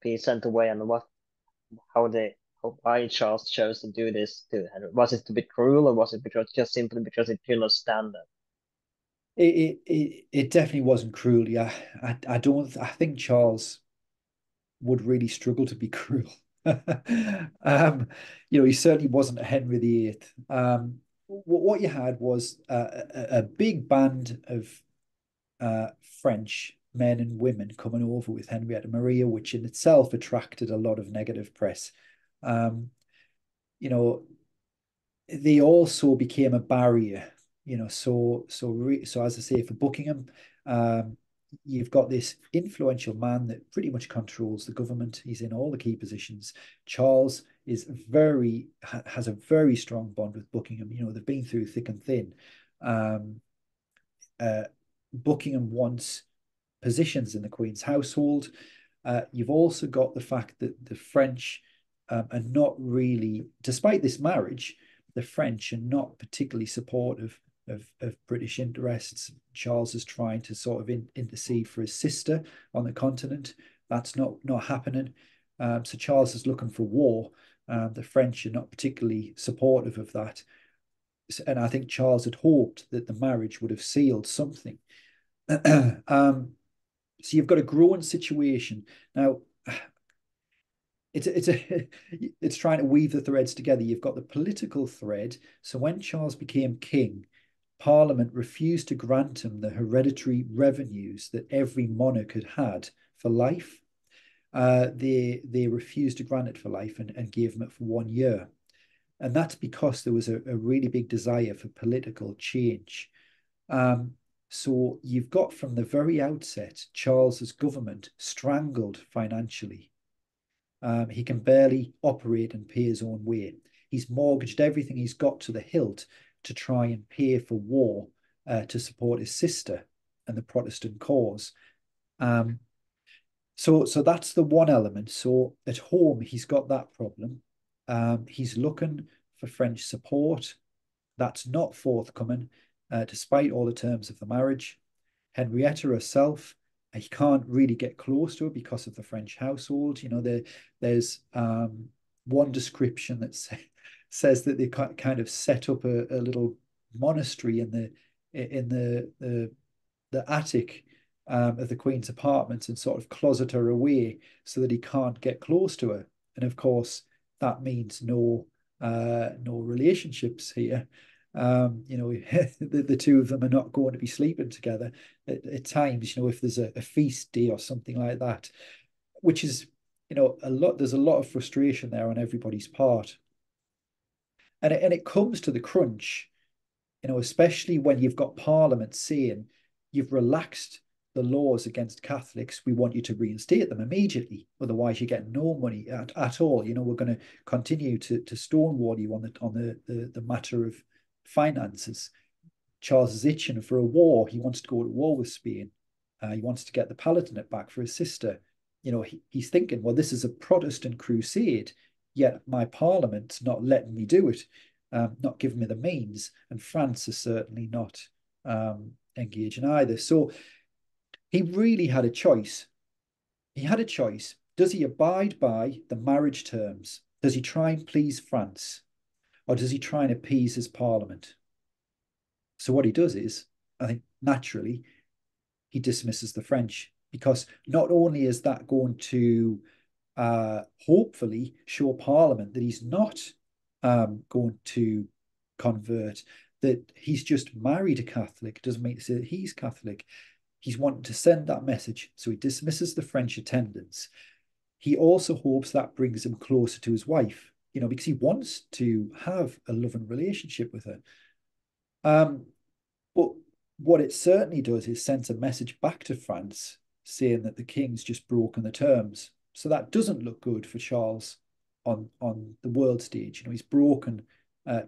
be sent away, and how they why Charles chose to do this to Henry. Was it to be cruel, or was it because just simply because it could not stand it? It definitely wasn't cruel. Yeah, I don't. I think Charles would really struggle to be cruel. He certainly wasn't a Henry VIII. What you had was a big band of French men and women coming over with Henrietta Maria, which in itself attracted a lot of negative press. Um, you know, they also became a barrier. So as I say, for Buckingham, um, you've got this influential man that pretty much controls the government. He's in all the key positions. Charles has a very strong bond with Buckingham. They've been through thick and thin. Um, uh, Buckingham wants positions in the Queen's household. You've also got the fact that the French are not really, despite this marriage, the French are not particularly supportive of British interests. Charles is trying to sort of intercede for his sister on the continent. That's not happening. So Charles is looking for war. The French are not particularly supportive of that. And I think Charles had hoped that the marriage would have sealed something. um, so you've got a growing situation now. It's trying to weave the threads together. You've got the political thread. So when Charles became king, Parliament refused to grant him the hereditary revenues that every monarch had had for life. They refused to grant it for life and gave him it for 1 year. And that's because there was a really big desire for political change. Um, so you've got from the very outset Charles's government strangled financially. He can barely operate and pay his own way. He's mortgaged everything he's got to the hilt to try and pay for war to support his sister and the Protestant cause. Um, so that's the one element. So at home, he's got that problem. He's looking for French support. That's not forthcoming, despite all the terms of the marriage. Henrietta herself, he can't really get close to her because of the French household. There's one description that says that they kind of set up a little monastery in the attic of the Queen's apartments and sort of closet her away so that he can't get close to her. And of course, that means no relationships here. The two of them are not going to be sleeping together at times. If there's a feast day or something like that, which is a lot. There's a lot of frustration there on everybody's part, and it comes to the crunch. Especially when you've got Parliament saying you've relaxed the laws against Catholics, we want you to reinstate them immediately. Otherwise, you get no money at all. We're going to continue to stonewall you on the matter of finances. Charles is itching for a war. He wants to go to war with Spain. He wants to get the Palatinate back for his sister. He's thinking, well, this is a Protestant crusade, yet my Parliament's not letting me do it, not giving me the means, and France is certainly not engaging either. So he really had a choice. He had a choice. Does he abide by the marriage terms? Does he try and please France? Or does he try and appease his Parliament? So what he does is, I think naturally, he dismisses the French, because not only is that going to hopefully show Parliament that he's not going to convert, that he's just married a Catholic, doesn't mean to say that he's Catholic. He's wanting to send that message, so he dismisses the French attendants. He also hopes that brings him closer to his wife, because he wants to have a loving relationship with her. But what it certainly does is sends a message back to France saying that the king's just broken the terms. So that doesn't look good for Charles on the world stage. He's broken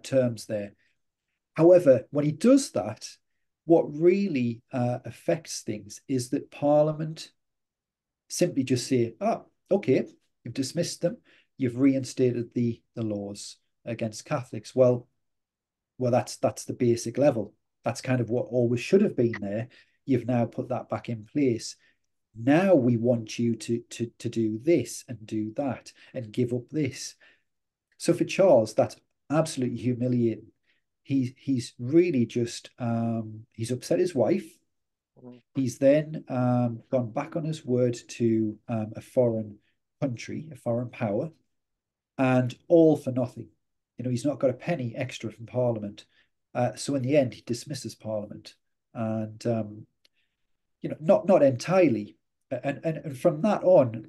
terms there. However, when he does that, what really affects things is that Parliament simply just say, okay, you've dismissed them, you've reinstated the laws against Catholics. Well, that's the basic level. That's kind of what always should have been there. You've now put that back in place. Now we want you to do this and do that and give up this. So for Charles, that's absolutely humiliating. He's really just he's upset his wife. He's then gone back on his word to a foreign country, a foreign power, and all for nothing. He's not got a penny extra from Parliament. So in the end, he dismisses Parliament, and not entirely. And from that on,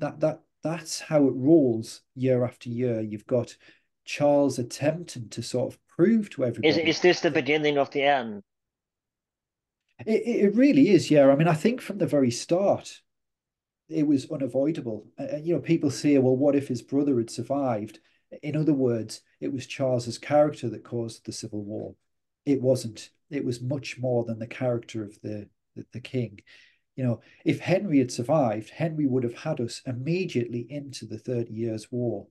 that's how it rolls year after year. You've got Charles attempting to sort of prove to everybody. Is this the beginning of the end? It really is, yeah. I mean, I think from the very start, it was unavoidable. People say, well, what if his brother had survived? In other words, it was Charles's character that caused the civil war. It wasn't. It was much more than the character of the king. If Henry had survived, Henry would have had us immediately into the 30 Years' War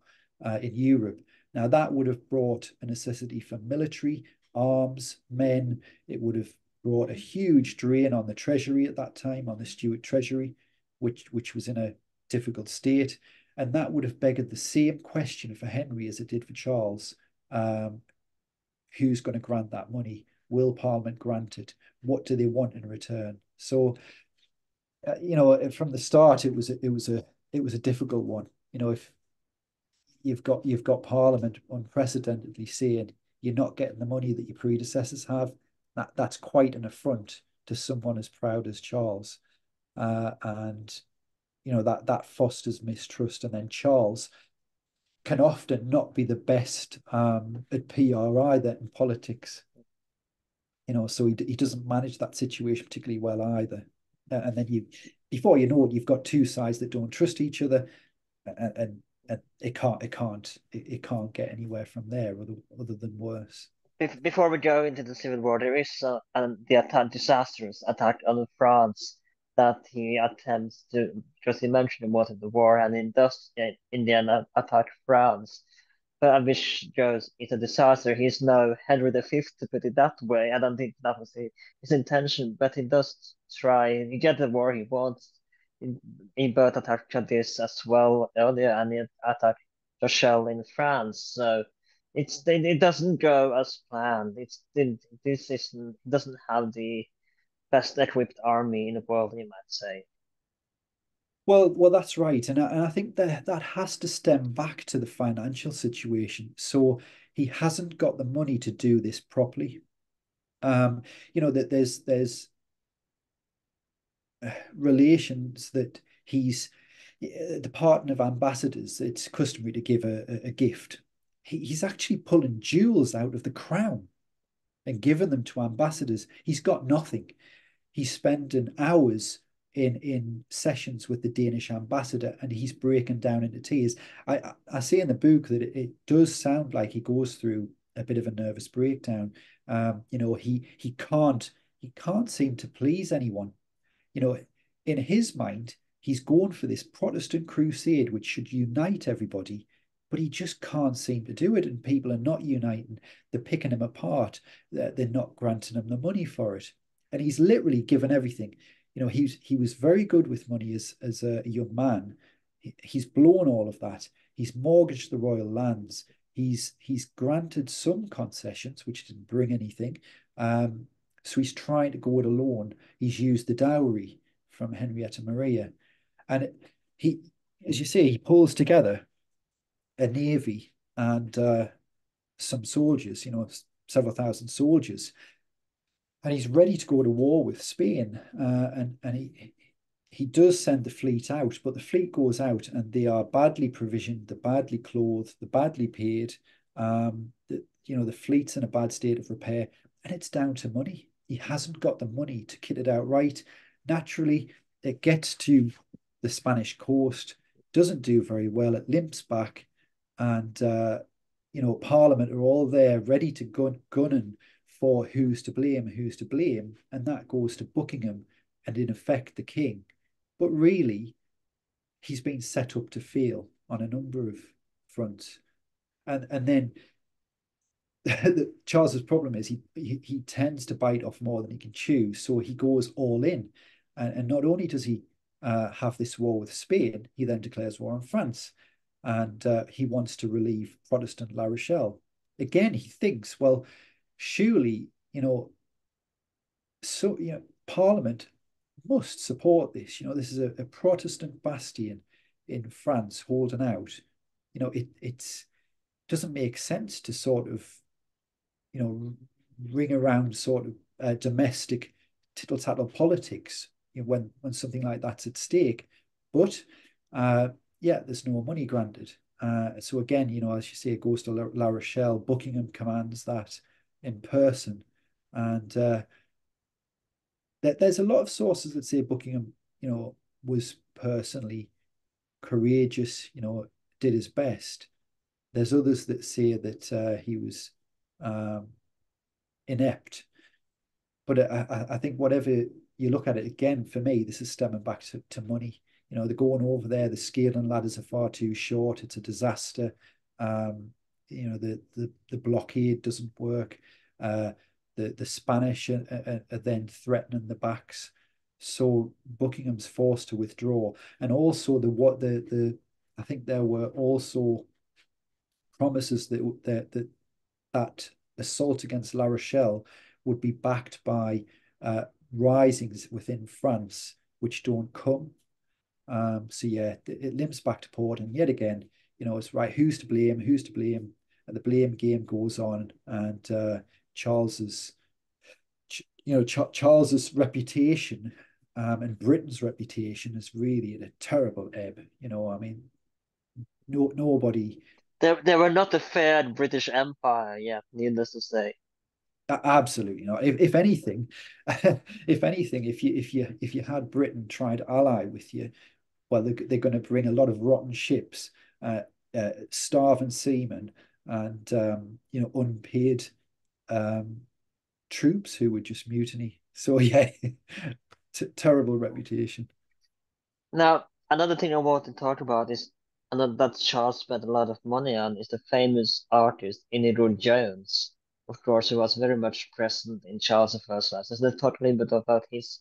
in Europe. Now, that would have brought a necessity for military, arms, men. It would have brought a huge drain on the treasury at that time, on the Stuart treasury, which was in a difficult state. And that would have begged the same question for Henry as it did for Charles. Who's going to grant that money? Will Parliament grant it? What do they want in return? So, from the start, it was a difficult one. If you've got Parliament unprecedentedly saying you're not getting the money that your predecessors have, that's quite an affront to someone as proud as Charles, and that fosters mistrust. And then Charles can often not be the best at PR either in politics. So he doesn't manage that situation particularly well either. And then before you know it, you've got two sides that don't trust each other, and it can't get anywhere from there other than worse. Before we go into the Civil War, there is the attack, disastrous attack on France that he attempts to, because he mentioned he wanted the war, and he does in the end attack France. which goes it's a disaster. He's no Henry V, to put it that way. I don't think that was his intention, but he does try. He gets the war he wants. He, he both attacked Cadiz as well earlier, and he attacked Rochelle in France. So it doesn't go as planned. This isn't doesn't have the best equipped army in the world, you might say. Well, that's right, and I think that has to stem back to the financial situation. So he hasn't got the money to do this properly. That there's relations that he's the pardon of ambassadors. It's customary to give a gift. He's actually pulling jewels out of the crown and giving them to ambassadors. He's got nothing. He's spending hours in sessions with the Danish ambassador, and he's breaking down into tears. I say in the book that it does sound like he goes through a bit of a nervous breakdown. He can't seem to please anyone. In his mind, he's going for this Protestant crusade which should unite everybody, but he just can't seem to do it, and people are not uniting. They're picking him apart. They're not granting him the money for it, and he's literally given everything. He was very good with money as a young man. He's blown all of that. He's mortgaged the royal lands. He's granted some concessions, which didn't bring anything. So he's trying to go it alone. He's used the dowry from Henrietta Maria, and he, as you say, he pulls together a navy and some soldiers. Several thousand soldiers, and he's ready to go to war with Spain. And he does send the fleet out, but the fleet goes out and they are badly provisioned, they're badly clothed, they're badly paid. The fleet's in a bad state of repair, and it's down to money. He hasn't got the money to kit it out right. Naturally, it gets to the Spanish coast, doesn't do very well. It limps back, and Parliament are all there ready to gunning for who's to blame, and that goes to Buckingham and in effect the king. But really, he's been set up to fail on a number of fronts, and then Charles's problem is he tends to bite off more than he can chew, so he goes all in, and not only does he have this war with Spain, he then declares war on France, and he wants to relieve Protestant La Rochelle. Again, he thinks, well, surely Parliament must support this. This is a Protestant bastion in France holding out. It doesn't make sense to sort of ring around sort of domestic tittle tattle politics when something like that's at stake. But there's no money granted. So again, as you say, it goes to La Rochelle. Buckingham commands that in person, and there's a lot of sources that say Buckingham, was personally courageous, did his best. There's others that say that he was inept. But I think whatever you look at it, again, for me, this is stemming back to money. They're going over there, the scaling ladders are far too short. It's a disaster. The blockade doesn't work. The Spanish are then threatening the backs. So Buckingham's forced to withdraw. And also I think there were also promises that assault against La Rochelle would be backed by risings within France, which don't come. So yeah, it limps back to port, and yet again, it's right. Who's to blame? Who's to blame? And the blame game goes on, and Charles's, Charles's reputation, and Britain's reputation is really at a terrible ebb. I mean, nobody. They were not a fair British Empire, yeah, needless to say. Absolutely not. If anything, if you had Britain try to ally with you, well, they're going to bring a lot of rotten ships, starving seamen, and unpaid troops who would just mutiny. So yeah, terrible reputation. Now, another thing I want to talk about is and that Charles spent a lot of money on is the famous artist Inigo Jones, of course, who was very much present in Charles I's life. So let's talk a little bit about his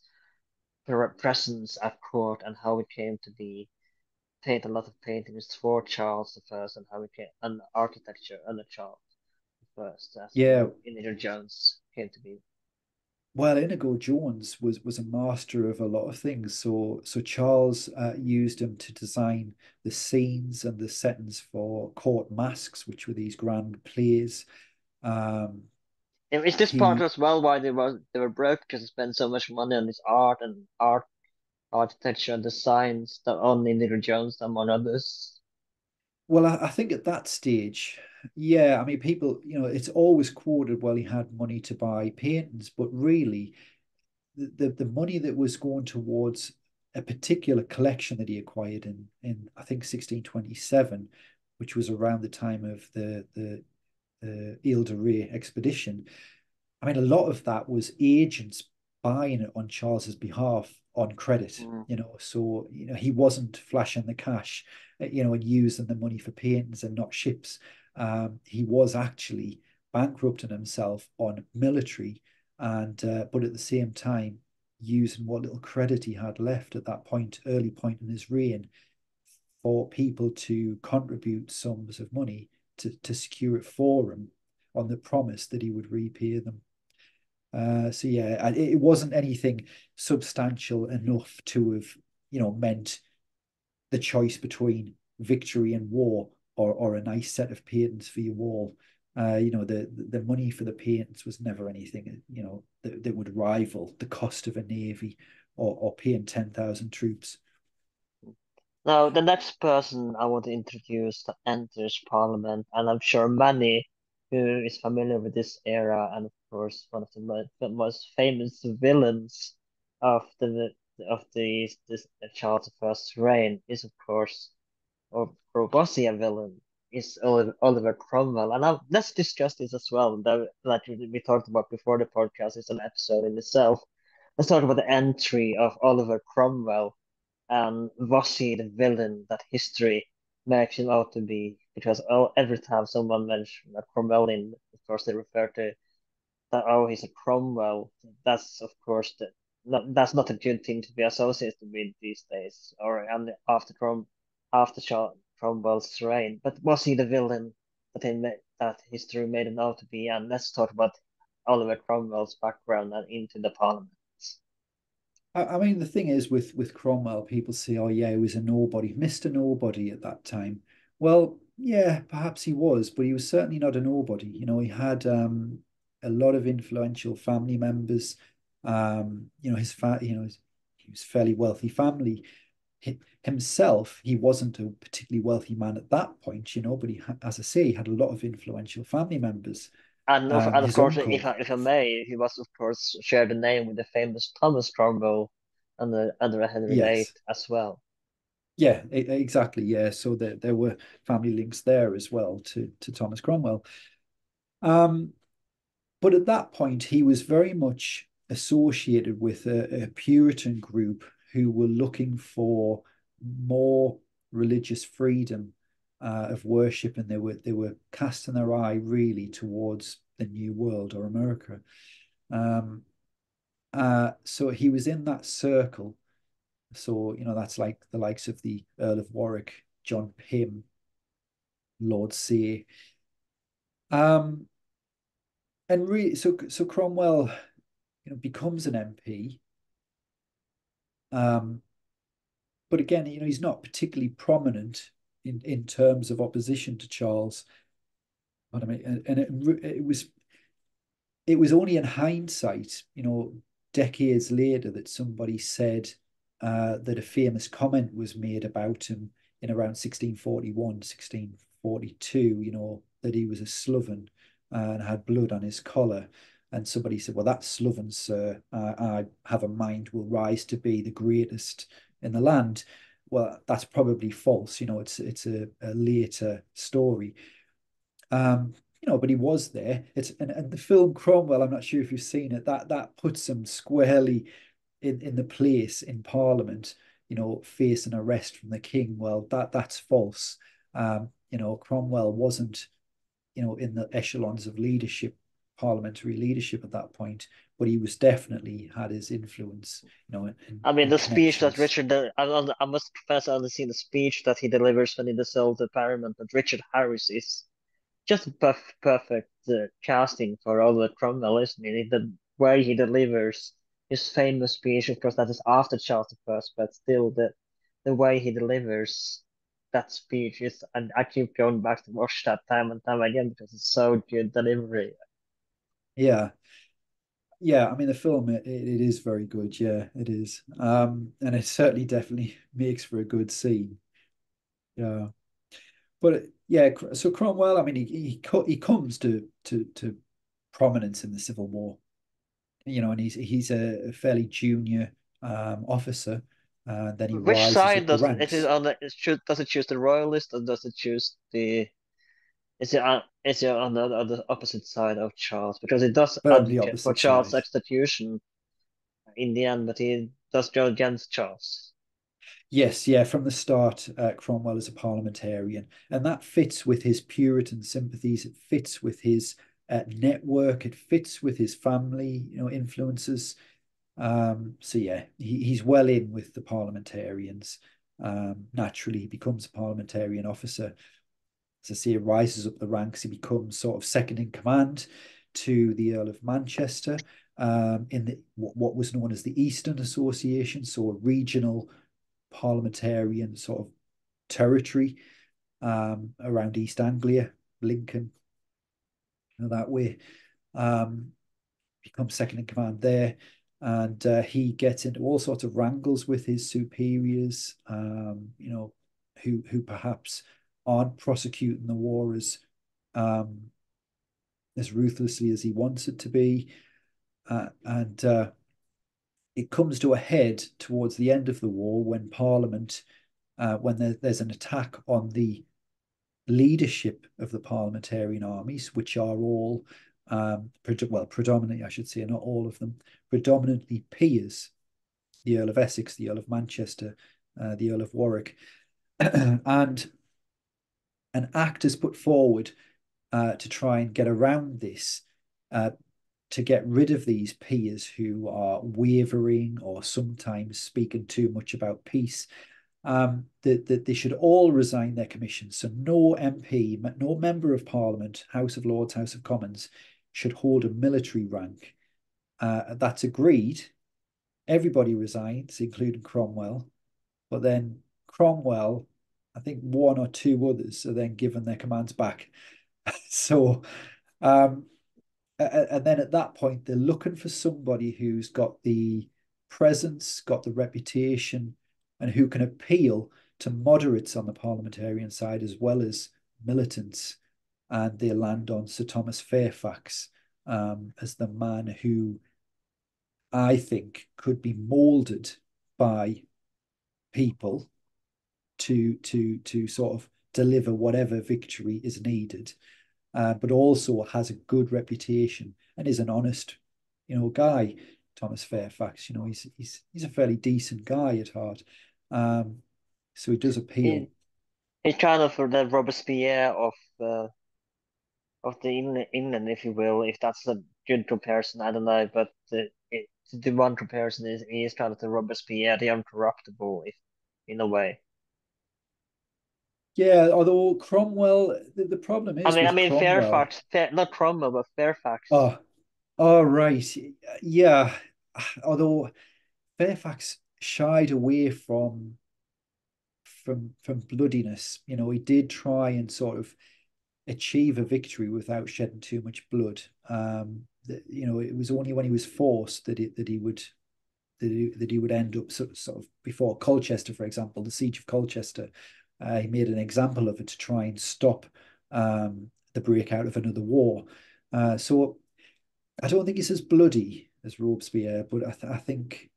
presence at court and how it came to be paint a lot of paintings for Charles I and how it came and architecture under Charles I as Yeah, Inigo Jones came to be. well, Inigo Jones was a master of a lot of things. So Charles used him to design the scenes and the settings for court masques, which were these grand plays. Um, And is this part he as well why they were broke because they spent so much money on this architecture and designs that only Inigo Jones among others? Well, I think at that stage, yeah, I mean, people, it's always quoted, well, he had money to buy paintings, but really, the money that was going towards a particular collection that he acquired in I think 1627, which was around the time of the Ile de Ré expedition. I mean, a lot of that was agents buying it on Charles's behalf on credit, Mm. So, he wasn't flashing the cash, and using the money for paintings and not ships. He was actually bankrupting himself on military but at the same time, using what little credit he had left at that point, early point in his reign, for people to contribute sums of money to secure it for him on the promise that he would repay them. So yeah, it wasn't anything substantial enough to have, meant the choice between victory and war, or a nice set of paintings for your wall. The money for the paintings was never anything, that would rival the cost of a navy, or paying 10,000 troops. Now, the next person I want to introduce that enters Parliament, and I'm sure many who is familiar with this era, and of course one of the most famous villains of the this Charles I's reign is of course, or was he a villain? Is Oliver Cromwell, and now let's discuss this as well. That we talked about before the podcast is an episode in itself. Let's talk about the entry of Oliver Cromwell and was he the villain that history makes him out to be? Because every time someone mentions a Cromwellian, of course they refer to that. Oh, he's a Cromwell. That's of course that's not a good thing to be associated with these days. Or and after Cromwell's reign. But was he the villain that history made him out to be? And let's talk about Oliver Cromwell's background and into the Parliament. I mean, the thing is with Cromwell, people say, "Oh yeah, he was a nobody, Mr. Nobody at that time." Well, yeah, perhaps he was, but he was certainly not a nobody. He had a lot of influential family members. He was fairly wealthy family. Himself, he wasn't a particularly wealthy man at that point, but as I say, he had a lot of influential family members. And of His course, uncle, if I may, he was of course shared the name with the famous Thomas Turnbull under Henry VIII yes, as well. yeah, exactly. Yeah. So there were family links there as well to Thomas Cromwell. Um, but at that point, he was very much associated with a Puritan group who were looking for more religious freedom of worship, and they were casting their eye really towards the New World, or America. Um, so he was in that circle. So, that's like the likes of the Earl of Warwick, John Pym, Lord Say. Um, and really, so Cromwell, becomes an MP. Um, but again, he's not particularly prominent in terms of opposition to Charles. What I mean, and it was only in hindsight, decades later, that somebody said that a famous comment was made about him in around 1641, 1642, that he was a sloven and had blood on his collar. And somebody said, well, that sloven, sir, I have a mind will rise to be the greatest in the land. Well, that's probably false. It's a later story. But he was there. And the film Cromwell, I'm not sure if you've seen it, that puts him squarely in the place in Parliament. face an arrest from the king. Well, that's false. Cromwell wasn't, in the echelons of leadership, parliamentary leadership at that point, but he was definitely had his influence, and, I mean, and the speech that connections. Richard, I must confess, I only seen the speech that he delivers when he dissolved the parliament. But Richard Harris is just a perfect casting for Oliver Cromwell, isn't he? The way he delivers his famous speech, of course, that is after Charles the First, but still, the way he delivers that speech is, and I keep going back to watch that time and time again because it's so good delivery. Yeah, yeah. I mean, the film it is very good. Yeah, it is. And it certainly definitely makes for a good scene. Yeah, but yeah. So Cromwell, I mean, he comes to prominence in the Civil War. And he's a fairly junior officer. Then he Which rises side up the does it is ranks. on the does it choose the royalist or does it choose the is it on the opposite side of Charles because it does Firmly advocate for opposite Charles' side. execution in the end, but he does go against Charles. Yes, yeah, from the start, Cromwell is a parliamentarian, and that fits with his Puritan sympathies. It fits with his network. It fits with his family, influences. So yeah, he's well in with the parliamentarians. Naturally, he becomes a parliamentarian officer. As I say, he rises up the ranks. He becomes sort of second in command to the Earl of Manchester in what was known as the Eastern Association, so a regional parliamentarian sort of territory around East Anglia, Lincoln, that way. Becomes second in command there. And he gets into all sorts of wrangles with his superiors, who perhaps aren't prosecuting the war as ruthlessly as he wants it to be. And it comes to a head towards the end of the war when Parliament, when there's an attack on the leadership of the parliamentarian armies, which are all, predominantly, I should say, not all of them, predominantly peers, the Earl of Essex, the Earl of Manchester, the Earl of Warwick. And an act is put forward to try and get around this, uh, to get rid of these peers who are wavering or sometimes speaking too much about peace. That they should all resign their commissions. So no MP, no member of Parliament, House of Lords, House of Commons, should hold a military rank. That's agreed. Everybody resigns, including Cromwell. But then Cromwell, I think one or two others are then given their commands back. So, um, and then at that point, they're looking for somebody who's got the presence, got the reputation, and who can appeal to moderates on the parliamentarian side as well as militants. And they land on Sir Thomas Fairfax as the man who I think could be molded by people to sort of deliver whatever victory is needed, but also has a good reputation and is an honest, guy. Thomas Fairfax, he's a fairly decent guy at heart, so he does appeal. He he's kind of for the Robespierre of the England, if you will, if that's a good comparison, I don't know, but the one comparison is he is kind of the Robespierre, the uncorruptible, if in a way. Yeah, although Cromwell, the problem I is mean, I with mean Cromwell. Not Cromwell, but Fairfax. Oh, oh, right, yeah. Although Fairfax shied away from bloodiness, he did try and sort of achieve a victory without shedding too much blood. It was only when he was forced that he would end up sort of before Colchester, for example, the siege of Colchester. He made an example of it to try and stop the breakout of another war. So I don't think he's as bloody as Robespierre, but I think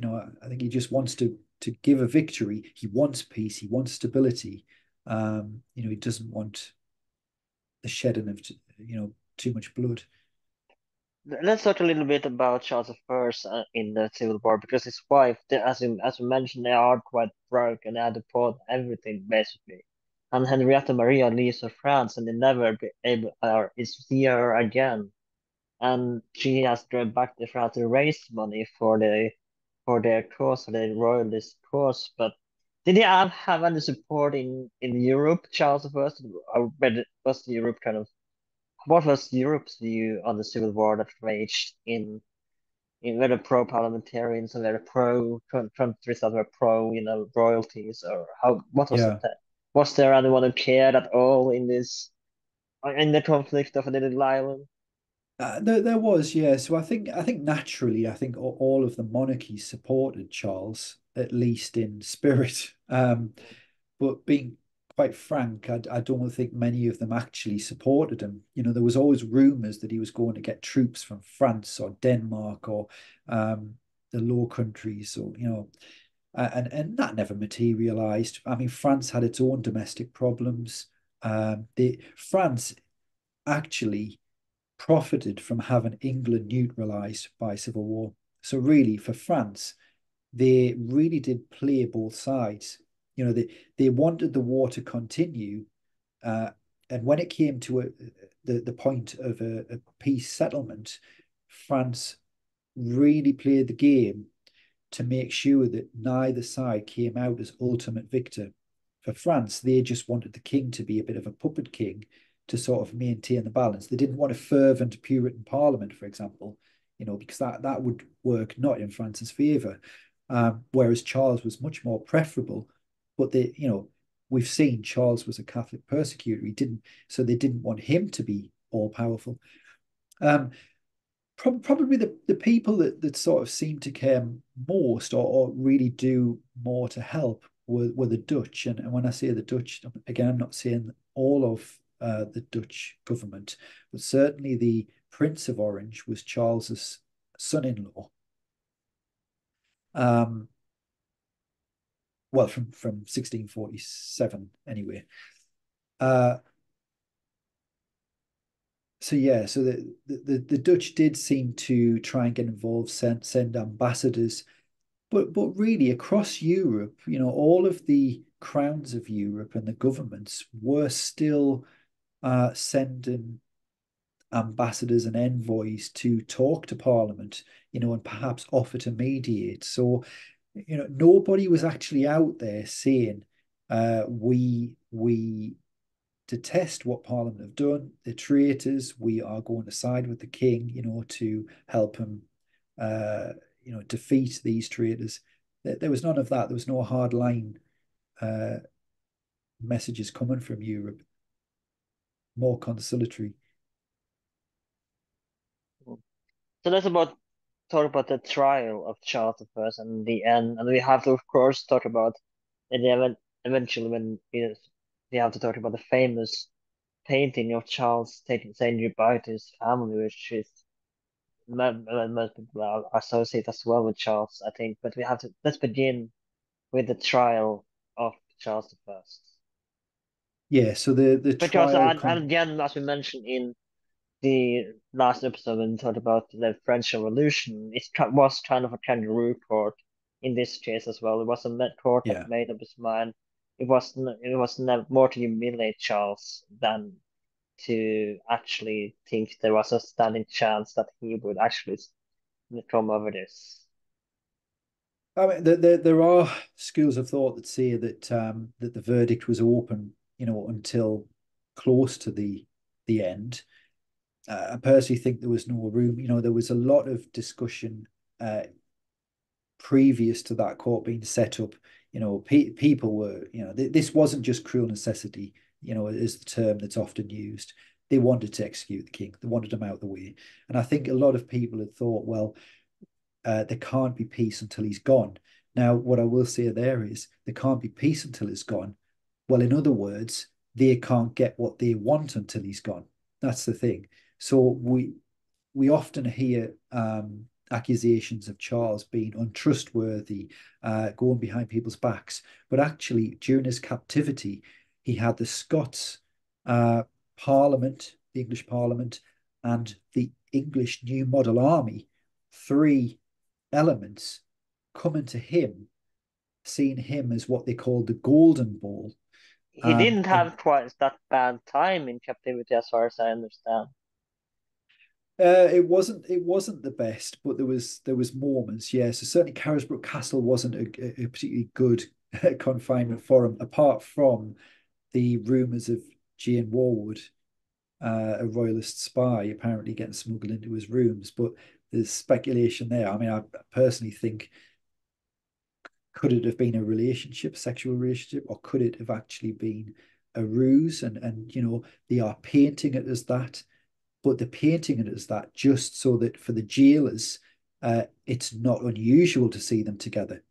I think he just wants to give a victory. He wants peace. He wants stability. He doesn't want the shedding of too much blood. let's talk a little bit about Charles I in the Civil War because his wife, as you mentioned, they are quite broke and they had to pay everything basically. And Henrietta Maria leaves for France and they never be able or is see her again. And she has to go back to France to raise money for their cause, for the royalist cause. But did he have any support in Europe, Charles I, or was Europe kind of what was Europe's view on the civil war that raged in whether pro-parliamentarians and whether countries that were pro, royalties, or how what was Yeah. it? Was there anyone who cared at all in the conflict of a little island? There was, yeah. So I think naturally, I think all of the monarchies supported Charles, at least in spirit. But being quite frank, I don't think many of them actually supported him. There was always rumors that he was going to get troops from France or Denmark or the Low Countries, or and that never materialized. I mean, France had its own domestic problems. France actually profited from having England neutralized by civil war. So really, for France, they really did play both sides. They wanted the war to continue, uh, and when it came to the point of a peace settlement, France really played the game to make sure that neither side came out as ultimate victor. For France, they just wanted the king to be a bit of a puppet king to sort of maintain the balance. They didn't want a fervent Puritan parliament, for example, because that would work not in France's favour. Whereas Charles was much more preferable, but we've seen Charles was a Catholic persecutor. So they didn't want him to be all powerful. Um, Probably the people that sort of seem to care most, or really do more to help, were the Dutch. And when I say the Dutch, again, I'm not saying all of the Dutch government, but certainly the Prince of Orange was Charles's son-in-law. Um, well, from 1647 anyway. Uh, so yeah, so the Dutch did seem to try and get involved, send ambassadors. But really, across Europe, all of the crowns of Europe and the governments were still sending ambassadors and envoys to talk to Parliament, and perhaps offer to mediate. So, nobody was actually out there saying, we detest what Parliament have done. They're traitors. We are going to side with the king, to help him, uh, defeat these traitors. There was none of that. There was no hard line uh, messages coming from Europe. More conciliatory. So let's talk about the trial of Charles I and the end, and we have to of course talk about in the eventually when we have to talk about the famous painting of Charles taking saying goodbye to his family, which is most people are associate as well with Charles, I think. But we have to let's begin with the trial of Charles I. Yeah. So the Because trial and again, as we mentioned in the last episode when we talked about the French Revolution, was kind of a kangaroo court in this case as well. It was a court that Yeah. made up his mind. It was never more to humiliate Charles than to actually think there was a standing chance that he would actually come over this. I mean, there are schools of thought that say that the verdict was open, until close to the end. I personally think there was no room. There was a lot of discussion previous to that court being set up. People were, this wasn't just cruel necessity, is the term that's often used. They wanted to execute the king. They wanted him out of the way. And I think a lot of people had thought, well, there can't be peace until he's gone. Now, what I will say there is there can't be peace until he's gone. Well, in other words, they can't get what they want until he's gone. That's the thing. So we often hear accusations of Charles being untrustworthy, going behind people's backs. But actually, during his captivity, he had the Scots Parliament, the English Parliament, and the English New Model Army, three elements coming to him, seeing him as what they call the Golden Ball. He didn't And have quite that bad time in captivity, as far as I understand. it wasn't the best, but there was moments. Yeah, so certainly Carisbrooke Castle wasn't a particularly good confinement for him, apart from the rumours of Jane Warwood, a royalist spy, apparently getting smuggled into his rooms. But there's speculation there. I mean, I personally think, could it have been a relationship, sexual relationship, or could it have actually been a ruse? And they are painting it as that, but they're painting it as that just so that for the jailers, it's not unusual to see them together,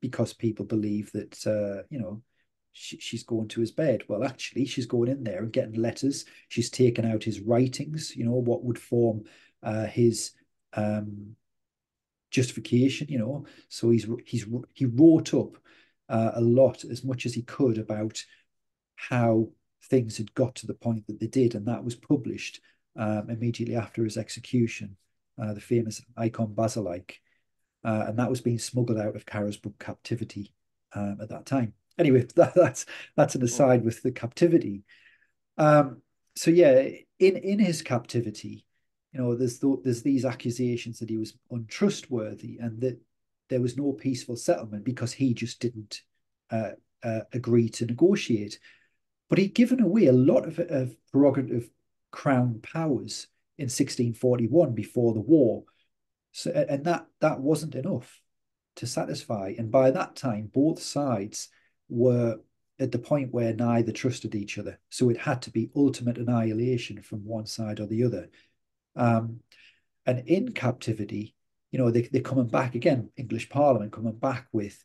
because people believe that she's going to his bed. Well, actually, she's going in there and getting letters. She's taken out his writings, what would form his justification. So he wrote up a lot, as much as he could, about how things had got to the point that they did, and that was published immediately after his execution, the famous Icon Basilique, and that was being smuggled out of Carisbrooke captivity at that time. Anyway, that's an Mm. aside with the captivity. Um, so yeah, in his captivity, there's these accusations that he was untrustworthy and that there was no peaceful settlement because he just didn't uh, agree to negotiate. But he'd given away a lot of prerogative crown powers in 1641 before the war. So, and that wasn't enough to satisfy. And by that time, both sides were at the point where neither trusted each other. So it had to be ultimate annihilation from one side or the other. Um, and in captivity, they're coming back again, English Parliament coming back with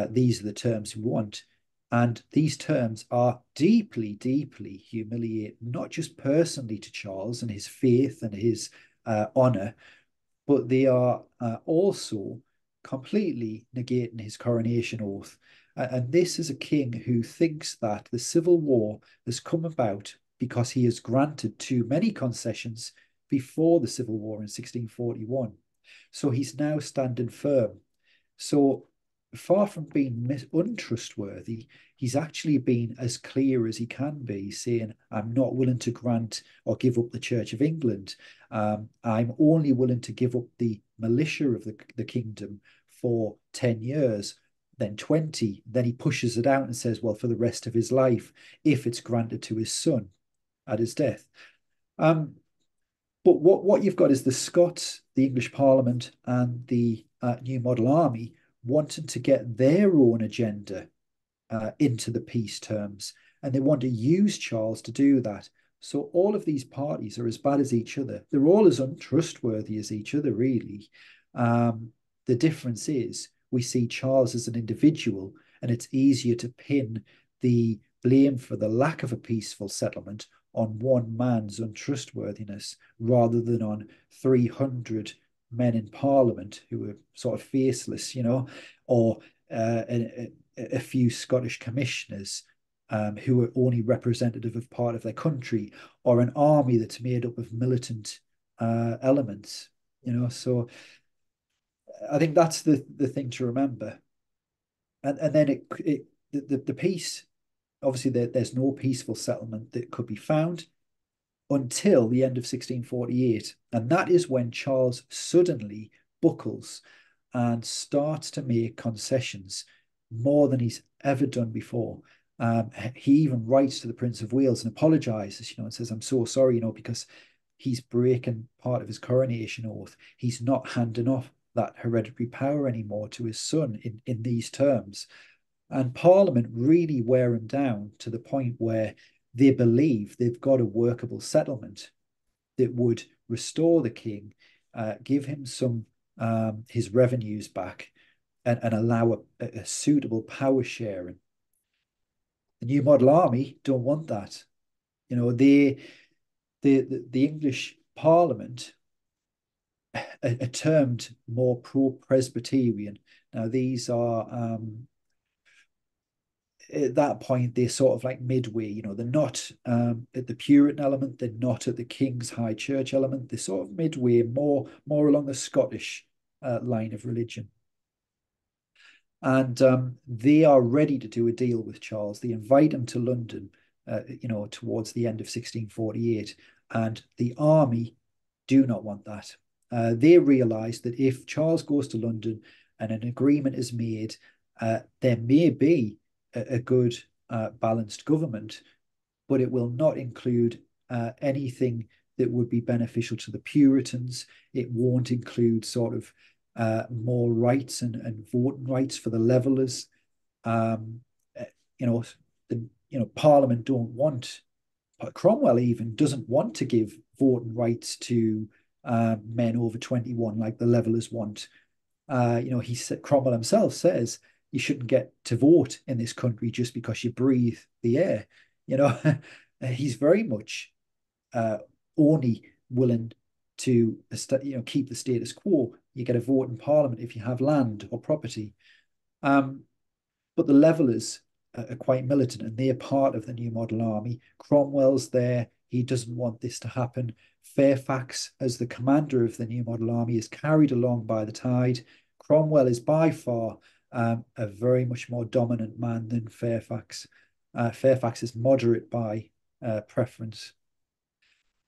these are the terms we want. And these terms are deeply, deeply humiliating, not just personally to Charles and his faith and his honour, but they are also completely negating his coronation oath. And this is a king who thinks that the civil war has come about because he has granted too many concessions before the civil war in 1641. So he's now standing firm. So far from being untrustworthy, he's actually been as clear as he can be, saying, I'm not willing to grant or give up the Church of England. I'm only willing to give up the militia of the kingdom for 10 years, then 20. Then he pushes it out and says, well, for the rest of his life, if it's granted to his son at his death. Um, but what you've got is the Scots, the English Parliament, and the New Model Army wanting to get their own agenda into the peace terms, and they want to use Charles to do that. So all of these parties are as bad as each other. They're all as untrustworthy as each other, really. The difference is we see Charles as an individual, and it's easier to pin the blame for the lack of a peaceful settlement on one man's untrustworthiness rather than on 300 men in Parliament who were sort of faceless, or a few Scottish commissioners who were only representative of part of their country, or an army that's made up of militant elements. So I think that's the thing to remember. And then the peace, obviously there's no peaceful settlement that could be found until the end of 1648. And that is when Charles suddenly buckles and starts to make concessions more than he's ever done before. He even writes to the Prince of Wales and apologizes, and says, I'm so sorry, because he's breaking part of his coronation oath. He's not handing off that hereditary power anymore to his son in these terms. And Parliament really wear him down to the point where they believe they've got a workable settlement that would restore the king, give him some his revenues back, and allow a suitable power sharing. The New Model Army don't want that. The English Parliament are termed more pro-Presbyterian. Now these are at that point they're sort of like midway. They're not at the Puritan element, they're not at the King's High Church element. They're sort of midway, more along the Scottish line of religion. And they are ready to do a deal with Charles. They invite him to London, towards the end of 1648, and the army do not want that. They realise that if Charles goes to London and an agreement is made, there may be a good balanced government, but it will not include anything that would be beneficial to the Puritans. It won't include sort of more rights and voting rights for the levellers. Um, you know, Parliament don't want. Cromwell even doesn't want to give voting rights to men over 21 like the levellers want. He said, Cromwell himself says you shouldn't get to vote in this country just because you breathe the air. You know, he's very much only willing to keep the status quo. You get a vote in Parliament if you have land or property. But the levellers are quite militant, and they're part of the New Model Army. Cromwell's there. He doesn't want this to happen. Fairfax, as the commander of the New Model Army, is carried along by the tide. Cromwell is by far a very much more dominant man than Fairfax. Fairfax is moderate by preference.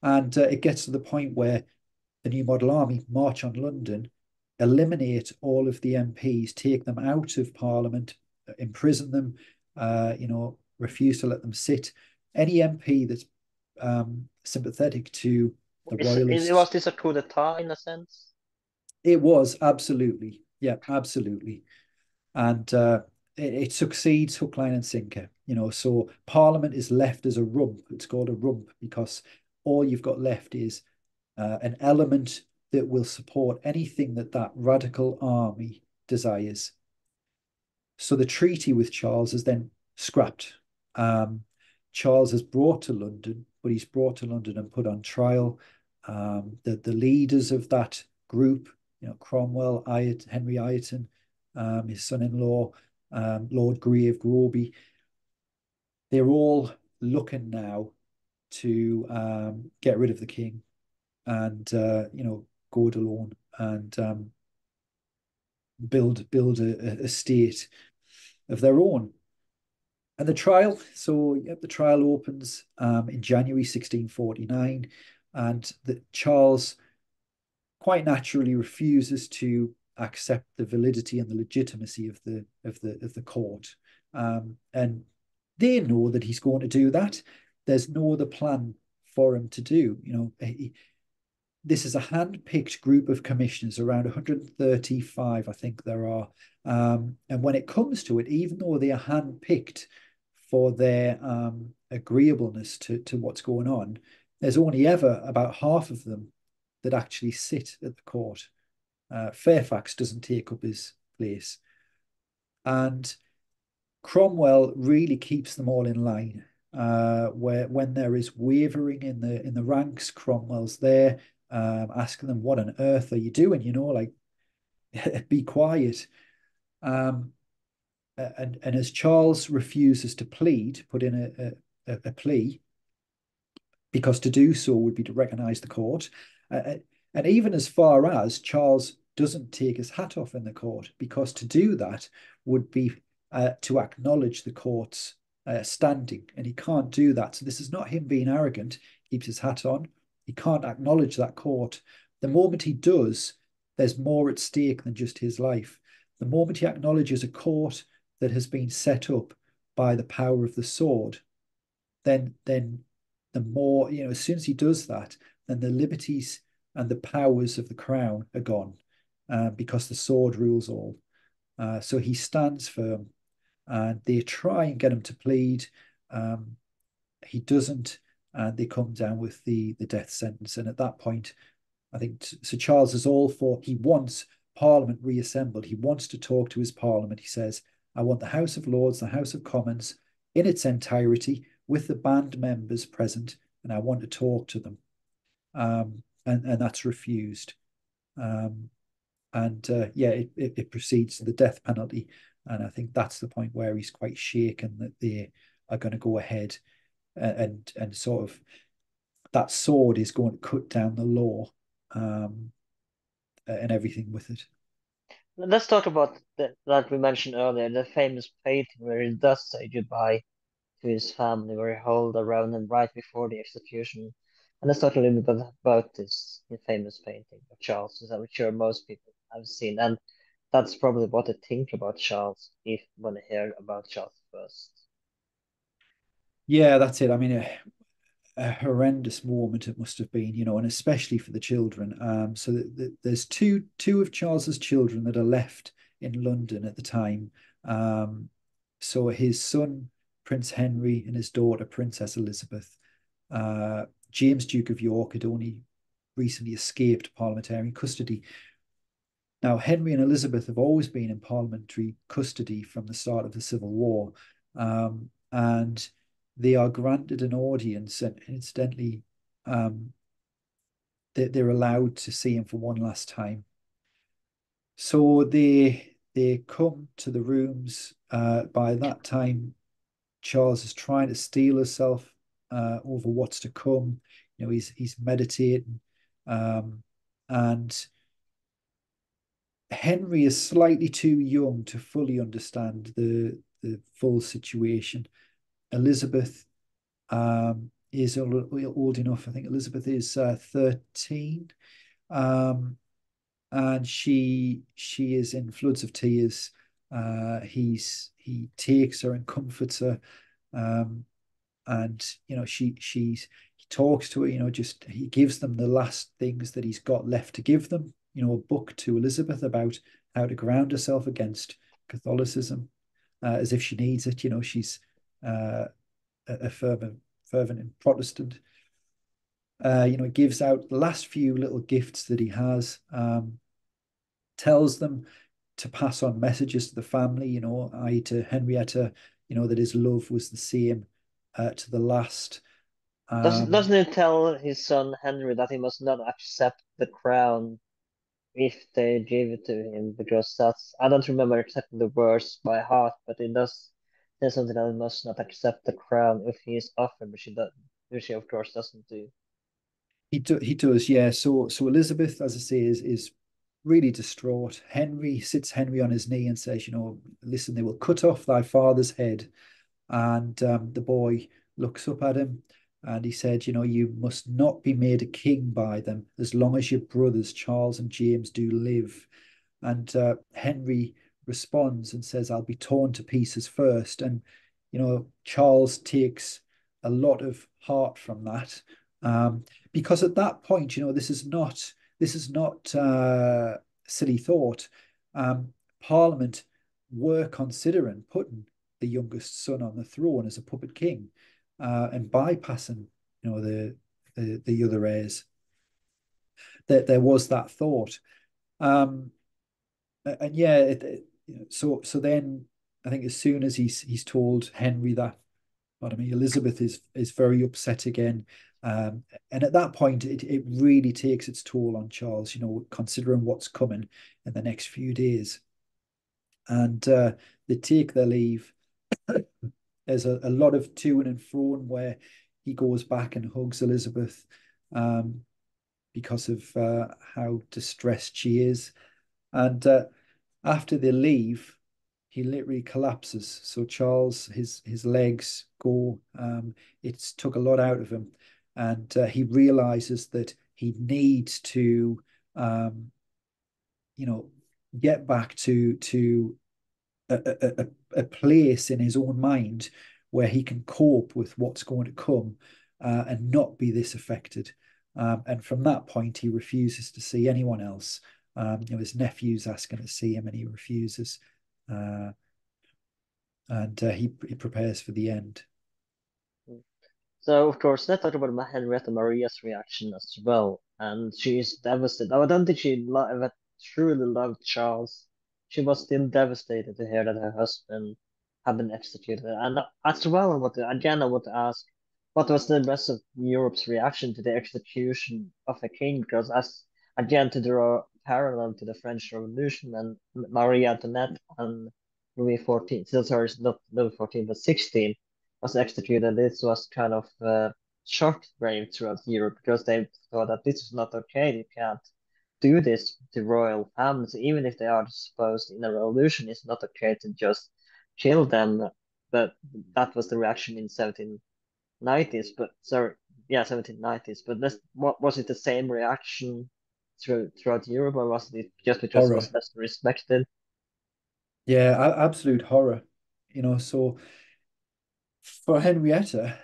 And it gets to the point where the New Model Army march on London, eliminate all of the MPs, take them out of Parliament, imprison them, refuse to let them sit. Any MP that's sympathetic to the Was royalists. this a coup d'etat in a sense? It was, absolutely. Yeah, absolutely. And it succeeds hook, line, and sinker. So Parliament is left as a rump. It's called a rump because all you've got left is an element that will support anything that radical army desires. So the treaty with Charles is then scrapped. Charles is brought to London, but he's brought to London and put on trial. The leaders of that group, Cromwell, Henry Ireton, his son-in-law, Lord Grey of Groby, they're all looking now to get rid of the king and go it alone and build a state of their own. And the trial opens in January 1649, and Charles quite naturally refuses to accept the validity and the legitimacy of the court. And they know that he's going to do that. There's no other plan for him to do. This is a hand-picked group of commissioners, around 135, I think there are. And when it comes to it, even though they are hand-picked for their agreeableness to what's going on, there's only ever about half of them that actually sit at the court. Fairfax doesn't take up his place. And Cromwell really keeps them all in line. Where when there is wavering in the ranks, Cromwell's there, asking them, "What on earth are you doing?" Like, be quiet. And as Charles refuses to plead, put in a plea, because to do so would be to recognise the court, and even as far as Charles doesn't take his hat off in the court, because to do that would be to acknowledge the court's standing, and he can't do that. So this is not him being arrogant. He keeps his hat on. He can't acknowledge that court. The moment he does, there's more at stake than just his life. The moment he acknowledges a court that has been set up by the power of the sword, then the more, as soon as he does that, then the liberties and the powers of the crown are gone, because the sword rules all. So he stands firm, and they try and get him to plead. He doesn't, and they come down with the death sentence. And at that point, I think Sir Charles is all for, he wants Parliament reassembled. He wants to talk to his Parliament. He says, "I want the House of Lords, the House of Commons in its entirety, with the band members present, and I want to talk to them." And that's refused. And it proceeds to the death penalty. And I think that's the point where he's quite shaken that they are going to go ahead and sort of that sword is going to cut down the law and everything with it. Let's talk about that we mentioned earlier, the famous painting where he does say goodbye to his family, where he hold around him right before the execution. And let's talk a little bit about this famous painting of Charles, which I'm sure most people have seen. And that's probably what they think about Charles if when they hear about Charles first. Yeah, that's it. I mean, a horrendous moment it must have been, and especially for the children. So there's two of Charles's children that are left in London at the time. So his son, Prince Henry, and his daughter, Princess Elizabeth. James, Duke of York, had only recently escaped parliamentary custody. Now, Henry and Elizabeth have always been in parliamentary custody from the start of the Civil War, and they are granted an audience, and incidentally, they're allowed to see him for one last time. So they come to the rooms. By that time, Charles is trying to steel himself over what's to come. He's meditating, and Henry is slightly too young to fully understand the full situation. Elizabeth is old enough. I think Elizabeth is 13, um, and she is in floods of tears. He takes her and comforts her, um, and he talks to her. Just he gives them the last things that he's got left to give them. A book to Elizabeth about how to ground herself against Catholicism, as if she needs it. She's a fervent Protestant. Gives out the last few little gifts that he has, tells them to pass on messages to the family, i.e. to Henrietta, that his love was the same to the last. Doesn't he tell his son Henry that he must not accept the crown if they give it to him? Because that's, I don't remember exactly the words by heart, but it does say something that he must not accept the crown if he is offered, which he of course doesn't do. He does, yeah. So Elizabeth, as I say, is really distraught. Henry sits Henry on his knee and says, listen, they will cut off thy father's head. And the boy looks up at him and he said, you must not be made a king by them as long as your brothers Charles and James do live. And Henry responds and says, I'll be torn to pieces first. And, Charles takes a lot of heart from that. Because at that point, this is not silly thought. Parliament were considering putting the youngest son on the throne as a puppet king, and bypassing, the other heirs. There was that thought, and yeah, so then I think as soon as he's told Henry that, pardon me, Elizabeth is very upset again. And at that point, it really takes its toll on Charles, considering what's coming in the next few days. And they take their leave. There's a lot of to and fro where he goes back and hugs Elizabeth, because of how distressed she is. And after they leave, he literally collapses. So Charles, his legs go. It's took a lot out of him, and he realizes that he needs to, um, get back to a place in his own mind where he can cope with what's going to come, and not be this affected. And from that point, he refuses to see anyone else. His nephew's asking to see him, and he refuses. Uh, and he prepares for the end. So of course, let's talk about Henrietta Maria's reaction as well. And she is devastated. I don't think she ever truly loved Charles. She was still devastated to hear that her husband had been executed. And as well, I want to ask, what was the rest of Europe's reaction to the execution of a king? Because as again, to draw a parallel to the French Revolution and Marie Antoinette and Louis XIV, so sorry, not Louis XIV, but 16 was executed. This was kind of shockwave throughout Europe because they thought that this is not okay. You can't do this to royal families, even if they are supposed in a revolution. It's not okay to just kill them. But that was the reaction in 1790s. But sorry, yeah, 1790s. But this, what was it the same reaction throughout Europe, or was it just because it Horror. was less respected? Yeah, absolute horror. So for Henrietta,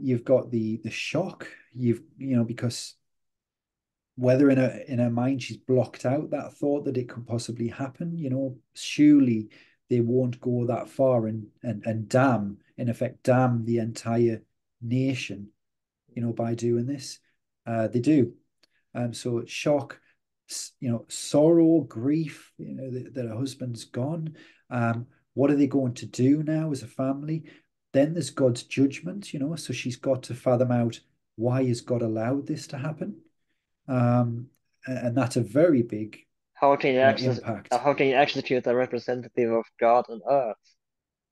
you've got the shock. Because whether in her mind she's blocked out that thought that it could possibly happen, surely they won't go that far and damn, in effect, damn the entire nation, by doing this. They do. So shock, sorrow, grief, that her husband's gone. What are they going to do now as a family? Then there's God's judgment, so she's got to fathom out, why has God allowed this to happen? And that's a very big, impact. How can you execute a representative of God on earth?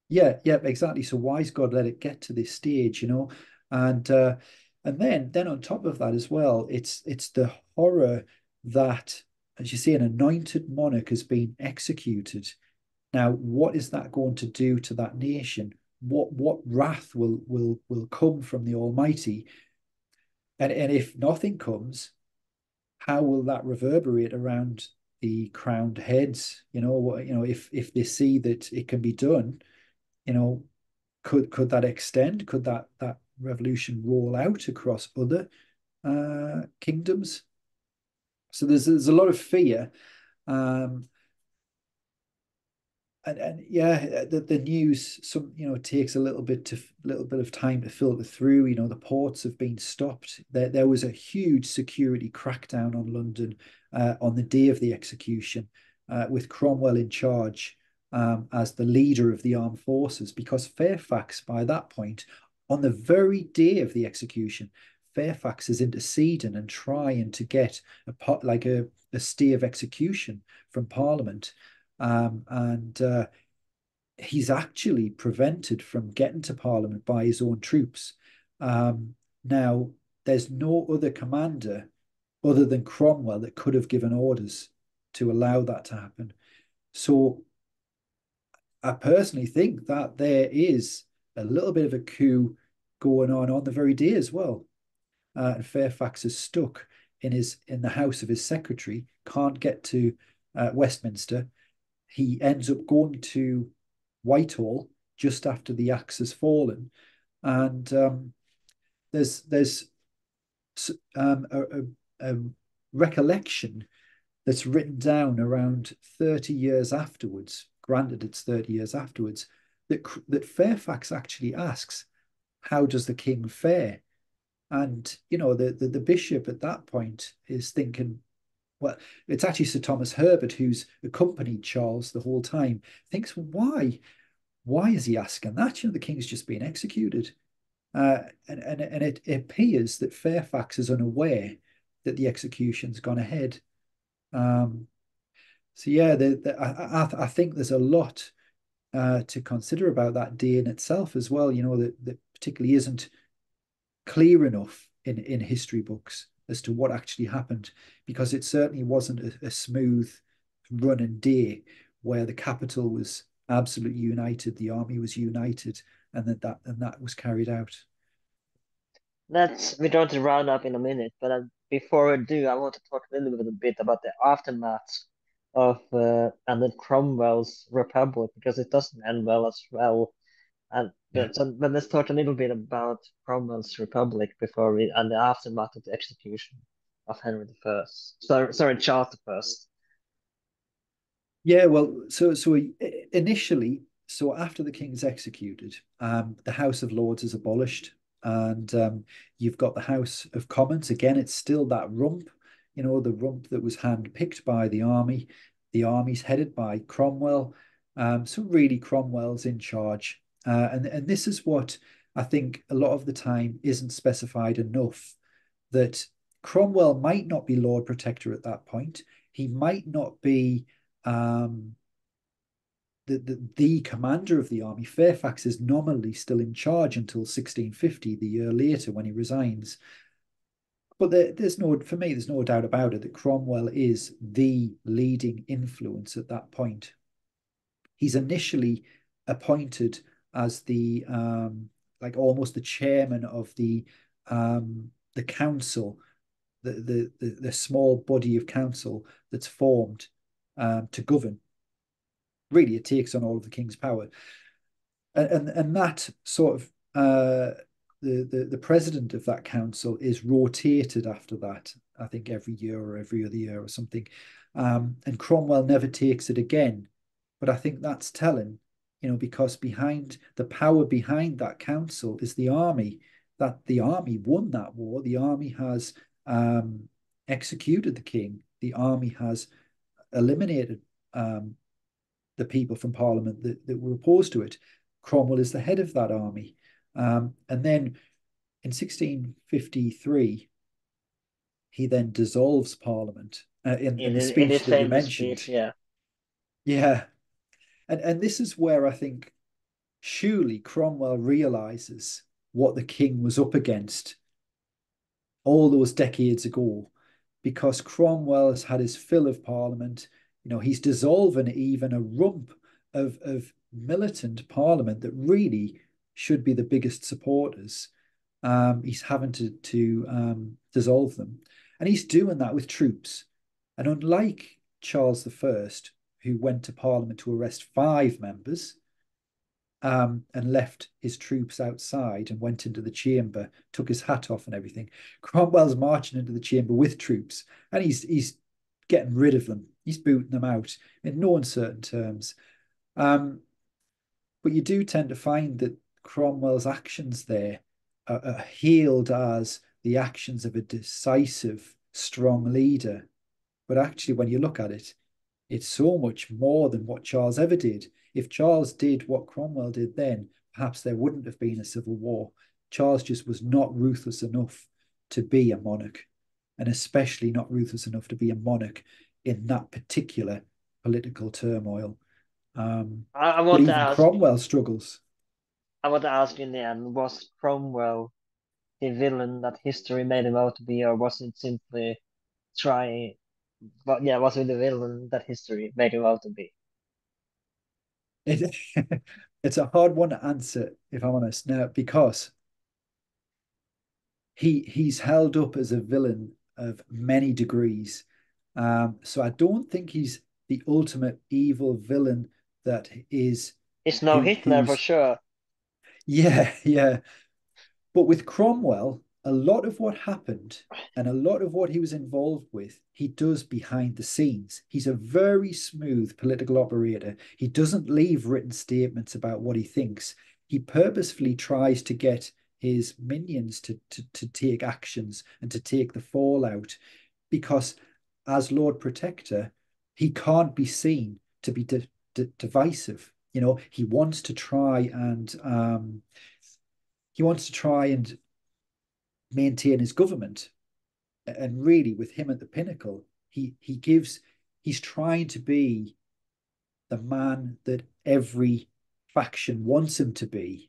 Yeah, yeah, exactly. So why's God let it get to this stage, And then on top of that as well, it's the horror that, as you say, an anointed monarch has been executed. Now, what is that going to do to that nation? What wrath will come from the Almighty? And if nothing comes, how will that reverberate around the crowned heads? If they see that it can be done, you know, could that extend? Could that revolution roll out across other kingdoms? So there's a lot of fear, um, and yeah, the news takes a little bit of time to filter through. The ports have been stopped. There was a huge security crackdown on London on the day of the execution, with Cromwell in charge as the leader of the armed forces, because Fairfax, by that point, on the very day of the execution, Fairfax is interceding and trying to get a stay of execution from Parliament. And he's actually prevented from getting to Parliament by his own troops. Now, there's no other commander other than Cromwell that could have given orders to allow that to happen. So I personally think that there is a little bit of a coup going on the very day as well. And Fairfax is stuck in the house of his secretary, can't get to Westminster. He ends up going to Whitehall just after the axe has fallen, and there's a recollection that's written down around 30 years afterwards. Granted, it's 30 years afterwards, that Fairfax actually asks, "How does the king fare?" And the bishop at that point is thinking, well, it's actually Sir Thomas Herbert who's accompanied Charles the whole time. Thinks, well, why? Why is he asking that? The king's just been executed. And it appears that Fairfax is unaware that the execution's gone ahead. Um, so yeah, I think there's a lot to consider about that day in itself as well. That particularly isn't clear enough in history books as to what actually happened, because it certainly wasn't a smooth running day where the capital was absolutely united, the army was united, and that was carried out. We're going to round up in a minute, but before we do, I want to talk a little bit about the aftermath of and then Cromwell's Republic, because it doesn't end well as well. Yeah. But let's talk a little bit about Cromwell's Republic before we and the aftermath of the execution of Henry the First. Sorry, Charles the First. Yeah, well, so initially, so after the king's executed, the House of Lords is abolished, and you've got the House of Commons. Again, it's still that rump, the rump that was handpicked by the army. The army's headed by Cromwell. So really, Cromwell's in charge, and this is what I think a lot of the time isn't specified enough, that Cromwell might not be Lord Protector at that point. He might not be um, the commander of the army. Fairfax is nominally still in charge until 1650, the year later when he resigns. But for me, there's no doubt about it that Cromwell is the leading influence at that point. He's initially appointed as the like almost the chairman of the council, the small body of council that's formed to govern. Really, it takes on all of the king's power, and that sort of the president of that council is rotated after that. I think every year or every other year or something, and Cromwell never takes it again. But I think that's telling, because behind the power behind that council is the army. That the army won that war. The army has executed the king. The army has eliminated the people from Parliament that were opposed to it. Cromwell is the head of that army. And then in 1653, he then dissolves Parliament in the In speech his that you famous mentioned. speech, yeah. Yeah. And this is where I think surely Cromwell realizes what the king was up against all those decades ago, because Cromwell has had his fill of Parliament. He's dissolving even a rump of militant Parliament that really should be the biggest supporters. He's having to dissolve them, and he's doing that with troops. And unlike Charles I, who went to Parliament to arrest 5 members, and left his troops outside and went into the chamber, took his hat off and everything. Cromwell's marching into the chamber with troops, and he's getting rid of them. He's booting them out in no uncertain terms. Um, but you do tend to find that Cromwell's actions there are hailed as the actions of a decisive, strong leader. But actually, when you look at it, it's so much more than what Charles ever did. If Charles did what Cromwell did then, perhaps there wouldn't have been a civil war. Charles just was not ruthless enough to be a monarch, and especially not ruthless enough to be a monarch in that particular political turmoil. I But want to even ask Cromwell struggles. I want to ask you in the end, was Cromwell the villain that history made him out to be, or was it simply trying, but yeah, was it the villain that history made him out to be? It, it's a hard one to answer, if I'm honest, now, because he's held up as a villain of many degrees. So I don't think he's the ultimate evil villain that is It's no Hitler for who's sure. yeah, yeah. But with Cromwell, a lot of what happened and a lot of what he was involved with, he does behind the scenes. He's a very smooth political operator. He doesn't leave written statements about what he thinks. He purposefully tries to get his minions to take actions and to take the fallout because, as Lord Protector, he can't be seen to be divisive. He wants to try and maintain his government. And really, with him at the pinnacle, he's trying to be the man that every faction wants him to be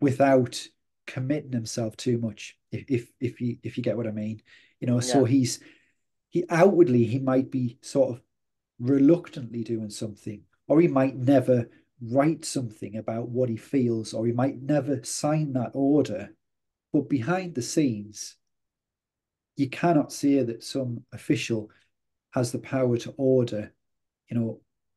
without committing himself too much, if you get what I mean. So Yeah. he outwardly he might be sort of reluctantly doing something, or he might never write something about what he feels, or he might never sign that order. But behind the scenes, you cannot say that some official has the power to order,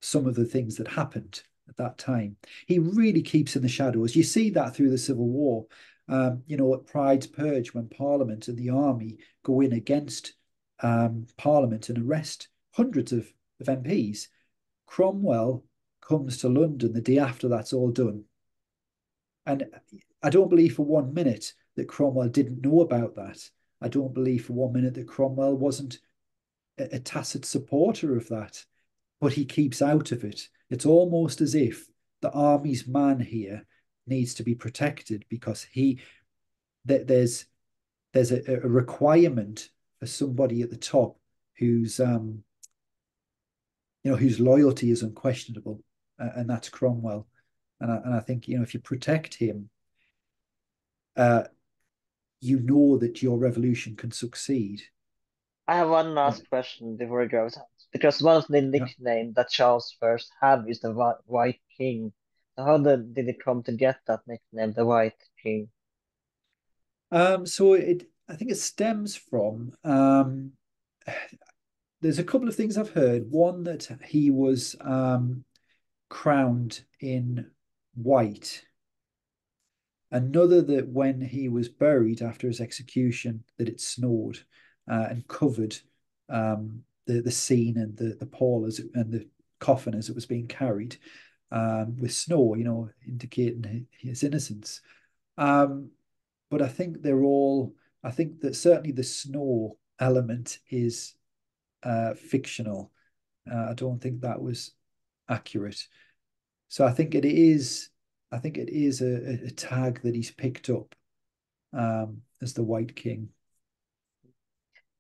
some of the things that happened at that time. He really keeps in the shadows. You see that through the Civil War. At Pride's Purge, when Parliament and the army go in against Parliament and arrest hundreds of MPs, Cromwell comes to London the day after that's all done. And I don't believe for 1 minute that Cromwell didn't know about that. I don't believe for 1 minute that Cromwell wasn't a tacit supporter of that, but he keeps out of it. It's almost as if the army's man here needs to be protected because there's a requirement for somebody at the top whose whose loyalty is unquestionable. and that's Cromwell. And I think, if you protect him, uh, you know that your revolution can succeed. I have one Uh, last question before we go out, because one of the yeah. nickname that Charles first have is the White King. So how did it come to get that nickname, the White King? So I think it stems from there's a couple of things I've heard. One, that he was crowned in white. Another, that when he was buried after his execution, that it snowed and covered the scene and the pall and the coffin as it was being carried with snow, indicating his innocence. Um, but I think I think that certainly the snow element is fictional. I don't think that was accurate. So I think it is a tag that he's picked up as the White King.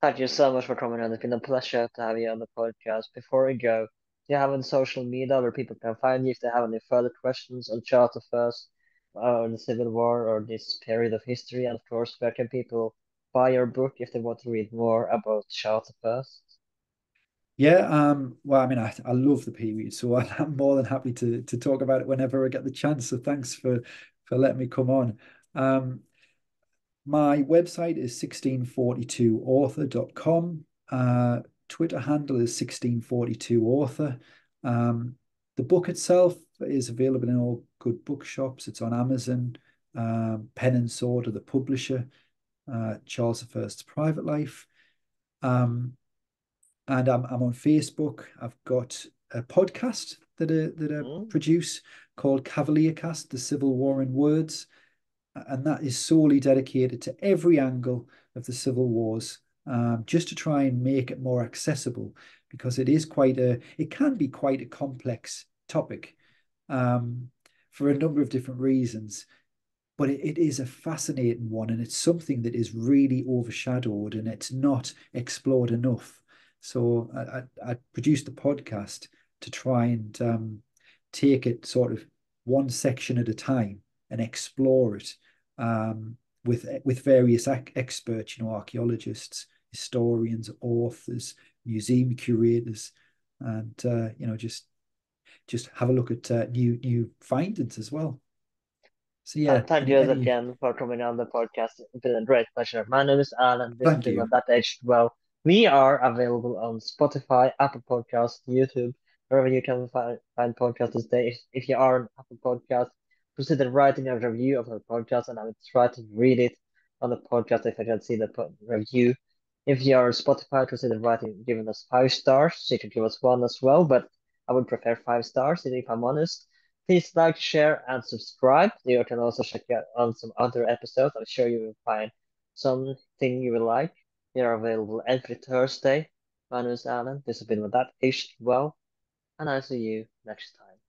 Thank you so much for coming on. It's been a pleasure to have you on the podcast. Before we go, do you have any social media where people can find you if they have any further questions on Charter First, or the Civil War, or this period of history? And of course, where can people buy your book if they want to read more about Charter First? Yeah, well, I mean, I love the period, so I'm more than happy to talk about it whenever I get the chance. So thanks for letting me come on. Um, My website is 1642author.com. Twitter handle is 1642author. The book itself is available in all good bookshops. It's on Amazon. Pen and Sword are the publisher. Charles I's Private Life. And I'm on Facebook. I've got a podcast that I Mm. produce called Cavalier Cast: The Civil War in Words, and that is solely dedicated to every angle of the civil wars, just to try and make it more accessible, because it can be quite a complex topic, um, for a number of different reasons. But it is a fascinating one, and it's something that is really overshadowed, and it's not explored enough. So I produced the podcast to try and take it sort of one section at a time and explore it, with various experts, archaeologists, historians, authors, museum curators, and just have a look at new findings as well. So yeah, Thank you any again for coming on the podcast. It's been a great pleasure. My name is Alan. This has thank been you. my That Aged Well. We are available on Spotify, Apple Podcasts, YouTube, wherever you can find podcasts these days. If you are on Apple Podcasts, consider writing a review of our podcast, and I will try to read it on the podcast if I can see the review. If you are on Spotify, consider giving us 5 stars. So you can give us one as well, but I would prefer 5 stars if I'm honest. Please like, share, and subscribe. You can also check out on some other episodes. I'm sure you will find something you will like. They are available every Thursday. My name is Alan. This has been with That Aged Well, and I'll see you next time.